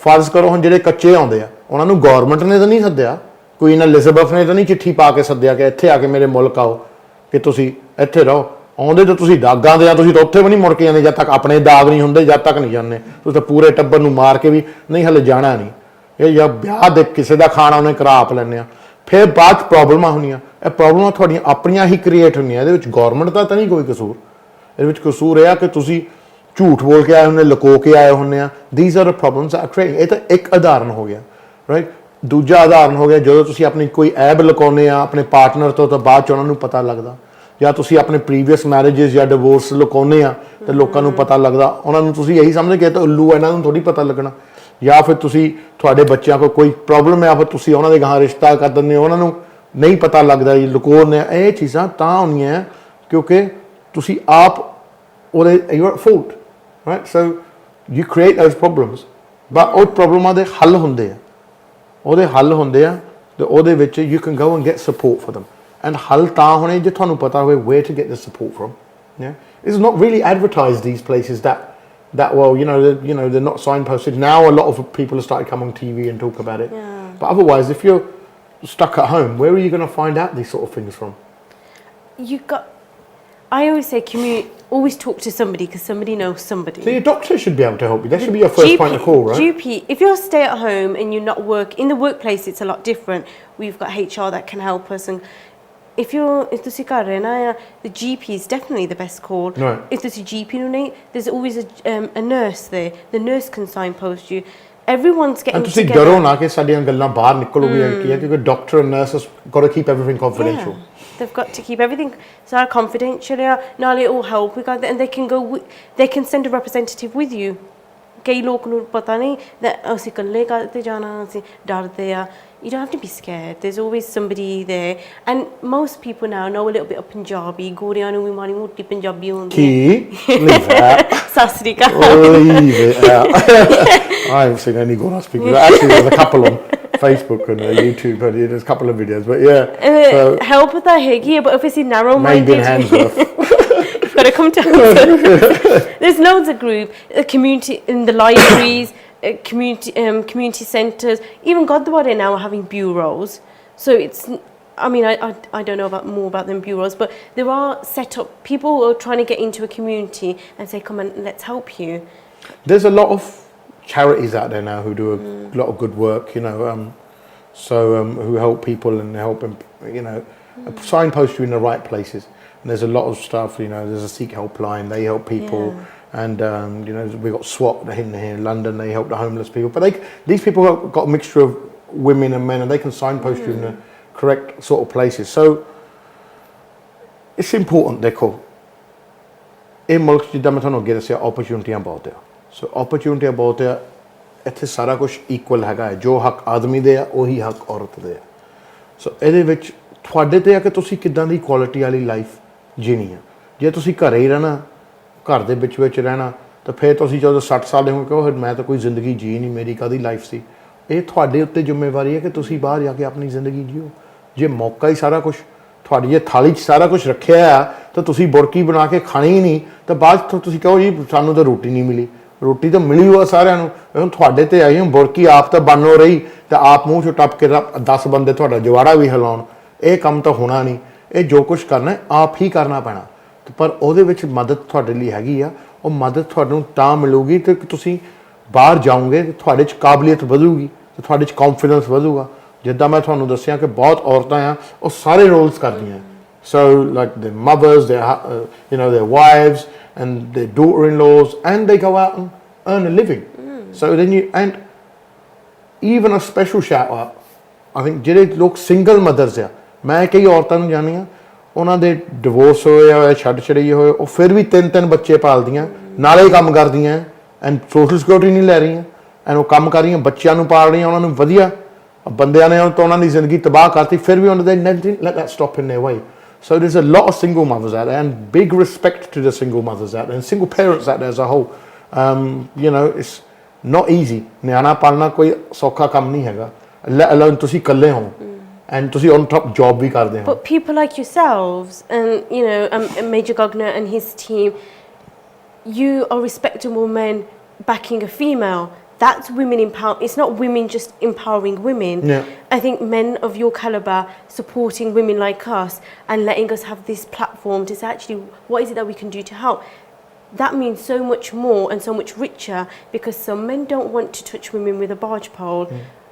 ਫਰਜ਼ ਕਰੋ ਹੁਣ ਜਿਹੜੇ ਕੱਚੇ ਆਉਂਦੇ ਆ ਉਹਨਾਂ ਨੂੰ ਗਵਰਨਮੈਂਟ ਨੇ ਤਾਂ ਨਹੀਂ ਸੱਦਿਆ ਕੁਈਨ ਐਲਿਜ਼ਾਬੈਥ ਨੇ ਤਾਂ ਨਹੀਂ ਚਿੱਠੀ ਪਾ ਕੇ ਸੱਦਿਆ ਕਿ ਇੱਥੇ ਆ ਕੇ ਮੇਰੇ ਮੁਲਕ ਆਓ ਕਿ ਤੁਸੀਂ ਇੱਥੇ ਰਹੋ ਆਉਂਦੇ ਤਾਂ ਤੁਸੀਂ ਦਾਗਾਂ ਦੇ ਆ ਤੁਸੀਂ ਤਾਂ ਉੱਥੇ ਵੀ ਨਹੀਂ ਮੁੜ ਕੇ ਜਾਂਦੇ ਜਦ ਤੱਕ ਆਪਣੇ ਦਾਗ ਨਹੀਂ ਹੁੰਦੇ ਜਦ ਤੱਕ ਨਹੀਂ ਜਾਂਦੇ ਤੁਸੀਂ ਤਾਂ ਪੂਰੇ ਟੱਬਰ ਨੂੰ ਮਾਰ ਕੇ ਵੀ ਨਹੀਂ ਹਲੇ ਜਾਣਾ ਨਹੀਂ ਇਹ ਜਾਂ ਵਿਆਹ ਦੇ ਕਿਸੇ ਦਾ ਖਾਣਾ ਉਹਨੇ ਕਰਾ ਆਪ ਲੈਂਦੇ ਆ ਫਿਰ ਬਾਅਦ 'ਚ ਪ੍ਰੋਬਲਮਾਂ ਹੁੰਦੀਆਂ ਇਹ ਪ੍ਰੋਬਲਮਾਂ ਤੁਹਾਡੀਆਂ ਆਪਣੀਆਂ ਹੀ ਕ੍ਰੀਏਟ ਹੁੰਦੀਆਂ ਇਹਦੇ ਵਿੱਚ ਗਵਰਨਮੈਂਟ ਦਾ ਤਾਂ ਨਹੀਂ ਕੋਈ ਕਸੂਰ ਇਹਦੇ ਵਿੱਚ ਕਸੂਰ ਇਹ ਆ ਕਿ ਤੁਸੀਂ ਝੂਠ ਬੋਲ ਕੇ ਆਏ ਹੁੰਦੇ ਲੁਕੋ ਕੇ ਆਏ ਹੁੰਦੇ ਆ these are the problems are creating ਇਹ ਤਾਂ ਇੱਕ ਉਦਾਹਰਨ ਹੋ ਗਿਆ ਰਾਈਟ ਦੂਜਾ ਉਦਾਹਰਨ ਹੋ ਗਿਆ ਜਦੋਂ ਤੁਸੀਂ ਆਪਣੀ ਕੋਈ ਐਬ ਲੁਕਾਉਂਦੇ ਆ ਆਪਣੇ ਪਾਰਟਨਰ ਤੋਂ ਤਾਂ ਬਾਅਦ 'ਚ ਉਹਨਾਂ ਨੂੰ ਪਤਾ ਲੱਗਦਾ ਜਾਂ ਤੁਸੀਂ ਆਪਣੇ ਪ੍ਰੀਵੀਅਸ ਮੈਰਿਜਸ ਜਾਂ ਡਿਵੋਰਸ ਲੁਕਾਉਂਦੇ ਆ ਤੇ ਲੋਕਾਂ ਨੂੰ ਪਤਾ ਲੱਗਦਾ ਉਹਨਾਂ ਨੂੰ ਤੁਸੀਂ ਇਹੀ ਸਮਝਦੇ ਕਿ ਇਹ ਤਾਂ ਉੱਲੂ ਆ ਇਹਨਾਂ ਨੂੰ ਥੋੜ੍ਹੀ ਪਤਾ ਲੱਗਣਾ ਜਾਂ ਫਿਰ ਤੁਸੀਂ ਤੁਹਾਡੇ ਬੱਚਿਆਂ ਕੋਲ ਕੋਈ ਪ੍ਰੋਬਲਮ ਹੈ ਫਿਰ ਤੁਸੀਂ ਉਹਨਾਂ ਦੇ ਗਾਹਾਂ ਰਿਸ਼ਤਾ ਕਰ ਦਿੰਦੇ ਹੋ ਉਹਨਾਂ ਨੂੰ ਨਹੀਂ ਪਤਾ ਲੱਗਦਾ ਜੀ ਲੁਕਾਉਂਦੇ ਆ ਇਹ ਚੀਜ਼ਾਂ ਤਾਂ ਹੁੰਦੀਆਂ ਕਿਉਂਕਿ ਤੁਸੀਂ ਆਪ ਉਹਦੇ you are fault right so you create those problems but ਉਹ ਪ੍ਰੋਬਲਮਾਂ ਦੇ ਹੱਲ ਹੁੰਦੇ ਆ ਉਹਦੇ ਹੱਲ ਹੁੰਦੇ ਆ ਤੇ ਉਹਦੇ ਵਿੱਚ you can go and get support for them and ਹੱਲ ਤਾਂ ਹੋਣੇ ਜੇ ਤੁਹਾਨੂੰ ਪਤਾ ਹੋਵੇ where to get the support from it's not really advertised these places that well they're not signposted now a lot of people have started coming on TV and talk about it but otherwise if you're stuck at home where are you going to find out these sort of things from I always say always talk to somebody because somebody knows somebody. So your doctor should be able to help you. That should be your first point of call, right? GP, if you're stay at home and you're not in the workplace, it's a lot different. We've got HR that can help us. And if ਤੁਸੀਂ ਘਰ ਰਹਿਣਾ ਆ, the GP is definitely the best call. Right. If ਤੁਸੀਂ GP ਨੂੰ ਨਹੀਂ, there's always a nurse there. The nurse can signpost you. Everyone's getting together. And ਤੁਸੀਂ ਡਰੋ ਨਾ ਕਿ ਸਾਡੀਆਂ ਗੱਲਾਂ ਬਾਹਰ ਨਿਕਲੂਗੀਆਂ ਕਿਉਂਕਿ doctor and nurses got to keep everything confidential. Yeah. They've got to keep everything confidential. Nale all help we got, and they can send a representative with you. ਕਈ ਲੋਕ ਨੂੰ ਪਤਾ ਨਹੀਂ ਅਸੀਂ ਇਕੱਲੇ ਕਰਦੇ ਜਾਣਾ ਅਸੀਂ ਡਰਦੇ ਆ you don't have to be scared there's always somebody there and most people now know a little bit of Punjabi ਗੋਰਿਆਂ ਨੂੰ ਵੀ ਮਾੜੀ ਮੋਟੀ ਪੰਜਾਬੀ ਆਉਂਦੀ ਹੈ ਸਤਿ ਸ੍ਰੀ ਅਕਾਲ I haven't seen any Gora speakers actually there's a couple on Facebook and YouTube and there's a couple of videos but yeah help with that ਹੈਗੀ but obviously narrow minded got to come down there's loads of group community in the libraries community centres even Gurdwara now are having bureaus so it's I mean I don't know more about them bureaus but there are set up people who are trying to get into a community and say come on let's help you there's a lot of charities out there now who do a lot of good work, you know, who help people and help, you know, signpost you in the right places. And there's a lot of stuff, you know, there's a Sikh helpline, they help people. And, you know, we've got SWAT in here in London, they help the homeless people. But these people have got a mixture of women and men, and they can signpost you in the correct sort of places. So it's important, देखो, ਇਹ ਮੁਲਕ ਜਿੱਦਾਂ ਮੈਂ ਤੁਹਾਨੂੰ ਅੱਗੇ ਦੱਸਿਆ ਓਪਰਚੁਨਿਟੀਆਂ ਬਹੁਤ ਆ ਸੋ ਓਪਰਚੁਨਿਟੀਆਂ ਬਹੁਤ ਆ ਇੱਥੇ ਸਾਰਾ ਕੁਝ ਇਕੁਅਲ ਹੈਗਾ ਹੈ ਜੋ ਹੱਕ ਆਦਮੀ ਦੇ ਆ ਉਹੀ ਹੱਕ ਔਰਤ ਦੇ ਆ ਸੋ ਇਹਦੇ ਵਿੱਚ ਤੁਹਾਡੇ ਤੇ ਆ ਕਿ ਤੁਸੀਂ ਕਿੱਦਾਂ ਦੀ ਕੁਆਲਿਟੀ ਵਾਲੀ ਲਾਈਫ ਜੀਣੀ ਆ ਜੇ ਤੁਸੀਂ ਘਰੇ ਹੀ ਰਹਿਣਾ ਘਰ ਦੇ ਵਿੱਚ ਰਹਿਣਾ ਤਾਂ ਫਿਰ ਤੁਸੀਂ ਜਦੋਂ 60 ਸਾਲ ਦੇ ਹੋ ਕਹੋ ਮੈਂ ਤਾਂ ਕੋਈ ਜ਼ਿੰਦਗੀ ਜੀ ਨਹੀਂ ਮੇਰੀ ਕਾਹਦੀ ਲਾਈਫ ਸੀ ਇਹ ਤੁਹਾਡੇ ਉੱਤੇ ਜ਼ਿੰਮੇਵਾਰੀ ਹੈ ਕਿ ਤੁਸੀਂ ਬਾਹਰ ਜਾ ਕੇ ਆਪਣੀ ਜ਼ਿੰਦਗੀ ਜੀਓ ਜੇ ਮੌਕਾ ਹੀ ਸਾਰਾ ਕੁਝ ਤੁਹਾਡੀ ਜੇ ਥਾਲੀ 'ਚ ਸਾਰਾ ਕੁਝ ਰੱਖਿਆ ਆ ਤਾਂ ਤੁਸੀਂ ਬੁਰਕੀ ਬਣਾ ਕੇ ਖਾਣੀ ਹੀ ਨਹੀਂ ਤਾਂ ਬਾਅਦ 'ਚ ਤੁਸੀਂ ਕਹੋ ਜੀ ਸਾਨੂੰ ਤਾਂ ਰੋਟੀ ਨਹੀਂ ਮਿਲੀ ਰੋਟੀ ਤਾਂ ਮਿਲੀ ਹੋਆ ਸਾਰਿਆਂ ਨੂੰ ਹੁਣ ਤੁਹਾਡੇ ਤੇ ਆਈ ਬੁਰਕੀ ਆਪ ਤਾਂ ਬਣੋ ਰਹੀ ਤਾਂ ਆਪ ਮੂੰਹ 'ਚੋਂ ਟੱਪ ਕੇ 10 ਬੰਦੇ ਤੁਹਾਡਾ ਜਵਾੜਾ ਵੀ ਹਿਲਾਉਣ ਇਹ ਕੰਮ ਤਾਂ ਹੋਣਾ ਨਹੀਂ ਇਹ ਜੋ ਕੁਝ ਕਰਨਾ ਆਪ ਹੀ ਕਰਨਾ ਪੈਣਾ ਪਰ ਉਹਦੇ ਵਿੱਚ ਮਦਦ ਤੁਹਾਡੇ ਲਈ ਹੈਗੀ ਆ ਉਹ ਮਦਦ ਤੁਹਾਨੂੰ ਤਾਂ ਮਿਲੂਗੀ ਤੇ ਤੁਸੀਂ ਬਾਹਰ ਜਾਓਗੇ ਤੇ ਤੁਹਾਡੇ 'ਚ ਕਾਬਲੀਅਤ ਵਧੂਗੀ ਤੇ ਤੁਹਾਡੇ 'ਚ ਕੌਨਫੀਡੈਂਸ ਵਧੂਗਾ ਜਿੱਦਾਂ ਮੈਂ ਤੁਹਾਨੂੰ ਦੱਸਿਆ ਕਿ ਬਹੁਤ ਔਰਤਾਂ ਆ ਉਹ ਸਾਰੇ ਰੋਲਸ ਕਰਦੀਆਂ so like their mothers their you know their wives and their daughter-in-laws and they go out and earn a living so then you and even a special shout out I think ਜਿਹੜੇ ਲੋਕ single mothers ਆ ਮੈਂ ਕਈ ਔਰਤਾਂ ਨੂੰ ਜਾਣੀਆਂ ਉਹਨਾਂ ਦੇ ਡਿਵੋਰਸ ਹੋਏ ਆ ਛੱਡ ਛੜੀਏ ਹੋਏ ਉਹ ਫਿਰ ਵੀ 3 ਬੱਚੇ ਪਾਲਦੀਆਂ ਨਾਲੇ ਕੰਮ ਕਰਦੀਆਂ ਐਂਡ ਸੋਸ਼ਲ ਸਿਕਿਉਰਿਟੀ ਨਹੀਂ ਲੈ ਰਹੀਆਂ ਐਂਡ ਉਹ ਕੰਮ ਕਰ ਰਹੀਆਂ ਬੱਚਿਆਂ ਨੂੰ ਪਾਲ ਰਹੀਆਂ ਉਹਨਾਂ ਨੂੰ ਵਧੀਆ ਬੰਦਿਆਂ ਨੇ ਤਾਂ ਉਹਨਾਂ ਦੀ ਜ਼ਿੰਦਗੀ ਤਬਾਹ ਕਰਤੀ ਫਿਰ ਵੀ ਉਹਨਾਂ ਦੇ let that stop in their way so there's a lot of single mothers out there and big respect to the single mothers out there and single parents out there as a whole you know it's not easy ਨਿਆਣਾ ਪਾਲਣਾ ਕੋਈ ਸੌਖਾ ਕੰਮ ਨਹੀਂ ਹੈਗਾ let alone ਤੁਸੀਂ ਇਕੱਲੇ ਹੋ and ਤੁਸੀਂ on top job ਵੀ ਕਰਦੇ ਹੋ but people like yourselves and you know Major Gogner and his team you are respectable men backing a female that's women empower it's not women just empowering women I think men of your caliber supporting women like us and letting us have this platform to say actually what is it that we can do to help that means so much more and so much richer because some men don't want to touch women with a barge pole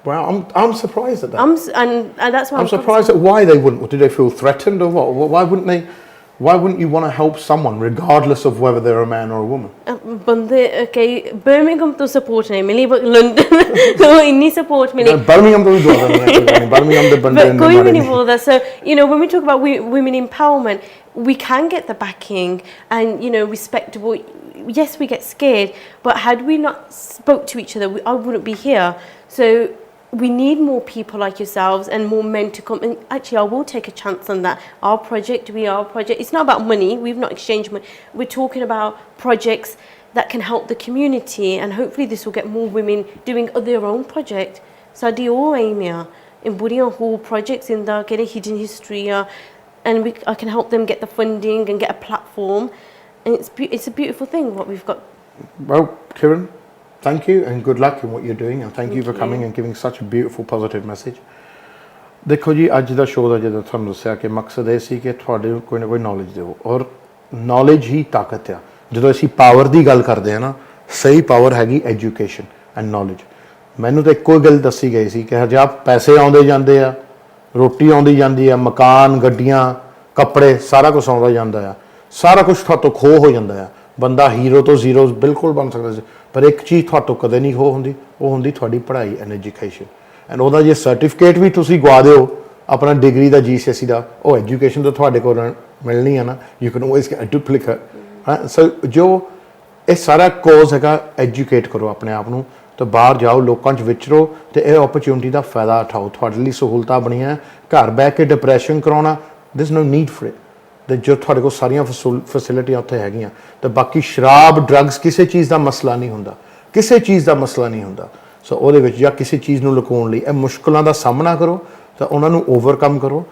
Well, I'm surprised at that. And that's why I'm surprised at why they wouldn't. Do they feel threatened or what? Why wouldn't they? Why wouldn't you want to help someone regardless of whether they're a man or a woman? बंदे कई Birmingham तो support नहीं मिली but London तो इन्नी support मिली. Birmingham तो भी दो Birmingham the बंदे कोई भी नहीं बोलता. So you know when we talk about women empowerment, we can get the backing and you know respectable. Yes, we get scared, but had we not spoke to each other, I wouldn't be here. So. We need more people like yourselves and more men to come and actually I will take a chance on that. Our project, it's not about money, we've not exchanged money. We're talking about projects that can help the community and hopefully this will get more women doing their own project. Sadi o aim ya in buriyan whole projects in the getting hidden history and I can help them get the funding and get a platform and it's a beautiful thing what we've got. Well, Kiran, thank you and good luck in what you're doing and thank you for coming and giving such a beautiful positive message. ਦੇਖੋ ਜੀ ਅੱਜ ਦਾ show ਦਾ ਜਦੋਂ ਤੁਹਾਨੂੰ ਦੱਸਿਆ ਕਿ ਮਕਸਦ ਇਹ ਸੀ ਕਿ ਤੁਹਾਡੇ ਕੋਈ ਨਾ ਕੋਈ ਨੌਲੇਜ ਦਿਓ ਔਰ ਨੌਲੇਜ ਹੀ ਤਾਕਤ ਆ ਜਦੋਂ ਅਸੀਂ ਪਾਵਰ ਦੀ ਗੱਲ ਕਰਦੇ ਹਾਂ ਨਾ ਸਹੀ ਪਾਵਰ ਹੈਗੀ ਐਜੂਕੇਸ਼ਨ ਐਂਡ ਨੌਲੇਜ ਮੈਨੂੰ ਤਾਂ ਇੱਕੋ ਗੱਲ ਦੱਸੀ ਗਈ ਸੀ ਕਿ ਹਰਜਾਪ ਪੈਸੇ ਆਉਂਦੇ ਜਾਂਦੇ ਆ ਰੋਟੀ ਆਉਂਦੀ ਜਾਂਦੀ ਆ ਮਕਾਨ ਗੱਡੀਆਂ ਕੱਪੜੇ ਸਾਰਾ ਕੁਝ ਆਉਂਦਾ ਜਾਂਦਾ ਆ ਸਾਰਾ ਕੁਝ ਤੁਹਾਤੋਂ ਖੋਹ ਹੋ ਜਾਂਦਾ ਆ ਬੰਦਾ ਹੀਰੋ ਤੋਂ ਜ਼ੀਰੋ ਬਿਲਕੁਲ ਬਣ ਸਕਦਾ ਸੀ ਪਰ ਇੱਕ ਚੀਜ਼ ਤੁਹਾਤੋਂ ਕਦੇ ਨਹੀਂ ਖੋਹ ਹੁੰਦੀ ਉਹ ਹੁੰਦੀ ਤੁਹਾਡੀ ਪੜ੍ਹਾਈ ਐਂਡ ਐਜੂਕੇਸ਼ਨ ਐਂਡ ਉਹਦਾ ਜੇ ਸਰਟੀਫਿਕੇਟ ਵੀ ਤੁਸੀਂ ਗਵਾ ਦਿਓ ਆਪਣਾ ਡਿਗਰੀ ਦਾ GCSE ਦਾ ਉਹ ਐਜੂਕੇਸ਼ਨ ਤਾਂ ਤੁਹਾਡੇ ਕੋਲ ਮਿਲਣੀ ਆ ਨਾ you can always get a duplicate so ਜੋ ਇਹ ਸਾਰਾ ਕੋਰਸ ਹੈਗਾ ਐਜੂਕੇਟ ਕਰੋ ਆਪਣੇ ਆਪ ਨੂੰ ਤਾਂ ਬਾਹਰ ਜਾਓ ਲੋਕਾਂ 'ਚ ਵਿਚਰੋ ਅਤੇ ਇਹ ਓਪਰਚੁਨਿਟੀ ਦਾ ਫਾਇਦਾ ਉਠਾਓ ਤੁਹਾਡੇ ਲਈ ਸਹੂਲਤਾਂ ਬਣੀਆਂ ਘਰ ਬਹਿ ਕੇ ਡਿਪਰੈਸ਼ਨ ਕਰਾਉਣਾ ਦਿਸ ਨੋ ਨੀਡ ਫॉर ਇਟ ਤੇ ਜੋ ਤੁਹਾਡੇ ਕੋਲ ਸਾਰੀਆਂ ਫੈਸਿਲਿਟੀਆਂ ਉੱਥੇ ਹੈਗੀਆਂ ਤੇ ਬਾਕੀ ਸ਼ਰਾਬ ਡਰੱਗਸ ਕਿਸੇ ਚੀਜ਼ ਦਾ ਮਸਲਾ ਨਹੀਂ ਹੁੰਦਾ ਕਿਸੇ ਚੀਜ਼ ਦਾ ਮਸਲਾ ਨਹੀਂ ਹੁੰਦਾ ਸੋ ਉਹਦੇ ਵਿੱਚ ਜਾਂ ਕਿਸੇ ਚੀਜ਼ ਨੂੰ ਲੁਕਾਉਣ ਲਈ ਇਹ ਮੁਸ਼ਕਲਾਂ ਦਾ ਸਾਹਮਣਾ ਕਰੋ ਤਾਂ ਉਹਨਾਂ ਨੂੰ ਓਵਰਕਮ ਕਰੋ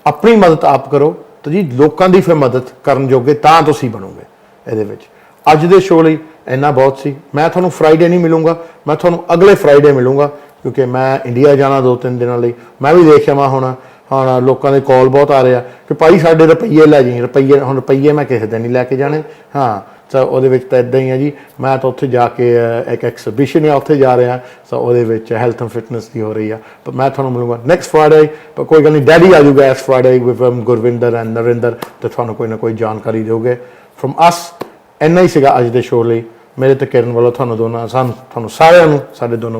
ਆਪਣੀ ਮਦਦ ਆਪ ਕਰੋ ਤਾਂ ਜੀ ਲੋਕਾਂ ਦੀ ਫਿਰ ਮਦਦ ਕਰਨ ਜੋਗੇ ਤਾਂ ਤੁਸੀਂ ਬਣੋਗੇ ਇਹਦੇ ਵਿੱਚ ਅੱਜ ਦੇ ਸ਼ੋਅ ਲਈ ਇੰਨਾ ਬਹੁਤ ਸੀ ਮੈਂ ਤੁਹਾਨੂੰ ਫਰਾਈਡੇ ਨਹੀਂ ਮਿਲੂੰਗਾ ਮੈਂ ਤੁਹਾਨੂੰ ਅਗਲੇ ਫਰਾਈਡੇ ਮਿਲੂੰਗਾ ਕਿਉਂਕਿ ਮੈਂ ਇੰਡੀਆ ਜਾਣਾ 2-3 ਦਿਨਾਂ ਲਈ ਮੈਂ ਵੀ ਦੇਖ ਆਵਾਂ ਹੁਣ ਲੋਕਾਂ ਦੇ ਕਾਲ ਬਹੁਤ ਆ ਰਹੇ ਆ ਕਿ ਭਾਈ ਸਾਡੇ ਰੁਪਈਏ ਲੈ ਜਾਈਂ ਰੁਪਈਏ ਹੁਣ ਰੁਪਈਏ ਮੈਂ ਕਿਸੇ ਦੇ ਨਹੀਂ ਲੈ ਕੇ ਜਾਣੇ ਹਾਂ ਸੋ ਉਹਦੇ ਵਿੱਚ ਤਾਂ ਇੱਦਾਂ ਹੀ ਹੈ ਜੀ, ਮੈਂ ਤਾਂ ਉੱਥੇ ਜਾ ਕੇ ਇੱਕ ਐਕਸੀਬਿਸ਼ਨ ਹੈ ਉੱਥੇ ਜਾ ਰਿਹਾ, ਸੋ ਉਹਦੇ ਵਿੱਚ ਹੈਲਥ ਐਂਡ ਫਿਟਨੈਸ ਦੀ ਹੋ ਰਹੀ ਆ। ਪਰ ਮੈਂ ਤੁਹਾਨੂੰ ਮਿਲੂੰਗਾ ਨੈਕਸਟ ਫਰਾਈਡੇ, ਪਰ ਕੋਈ ਗੱਲ ਨਹੀਂ, ਡੈਡੀ ਆ ਜਾਊਗਾ ਇਸ Friday with Gurvinder and Narinder, ਤੇ ਤੁਹਾਨੂੰ ਕੋਈ ਨਾ ਕੋਈ ਜਾਣਕਾਰੀ ਦਿਓਗੇ ਫਰੋਮ ਅਸ। ਇੰਨਾ ਹੀ ਸੀਗਾ ਅੱਜ ਦੇ ਸ਼ੋਅ ਲਈ। ਮੇਰੇ ਤੇ ਕਿਰਨ ਵੱਲੋਂ ਤੁਹਾਨੂੰ ਸਾਰਿਆਂ ਨੂੰ, ਸਾਡੇ ਦੋਨੋਂ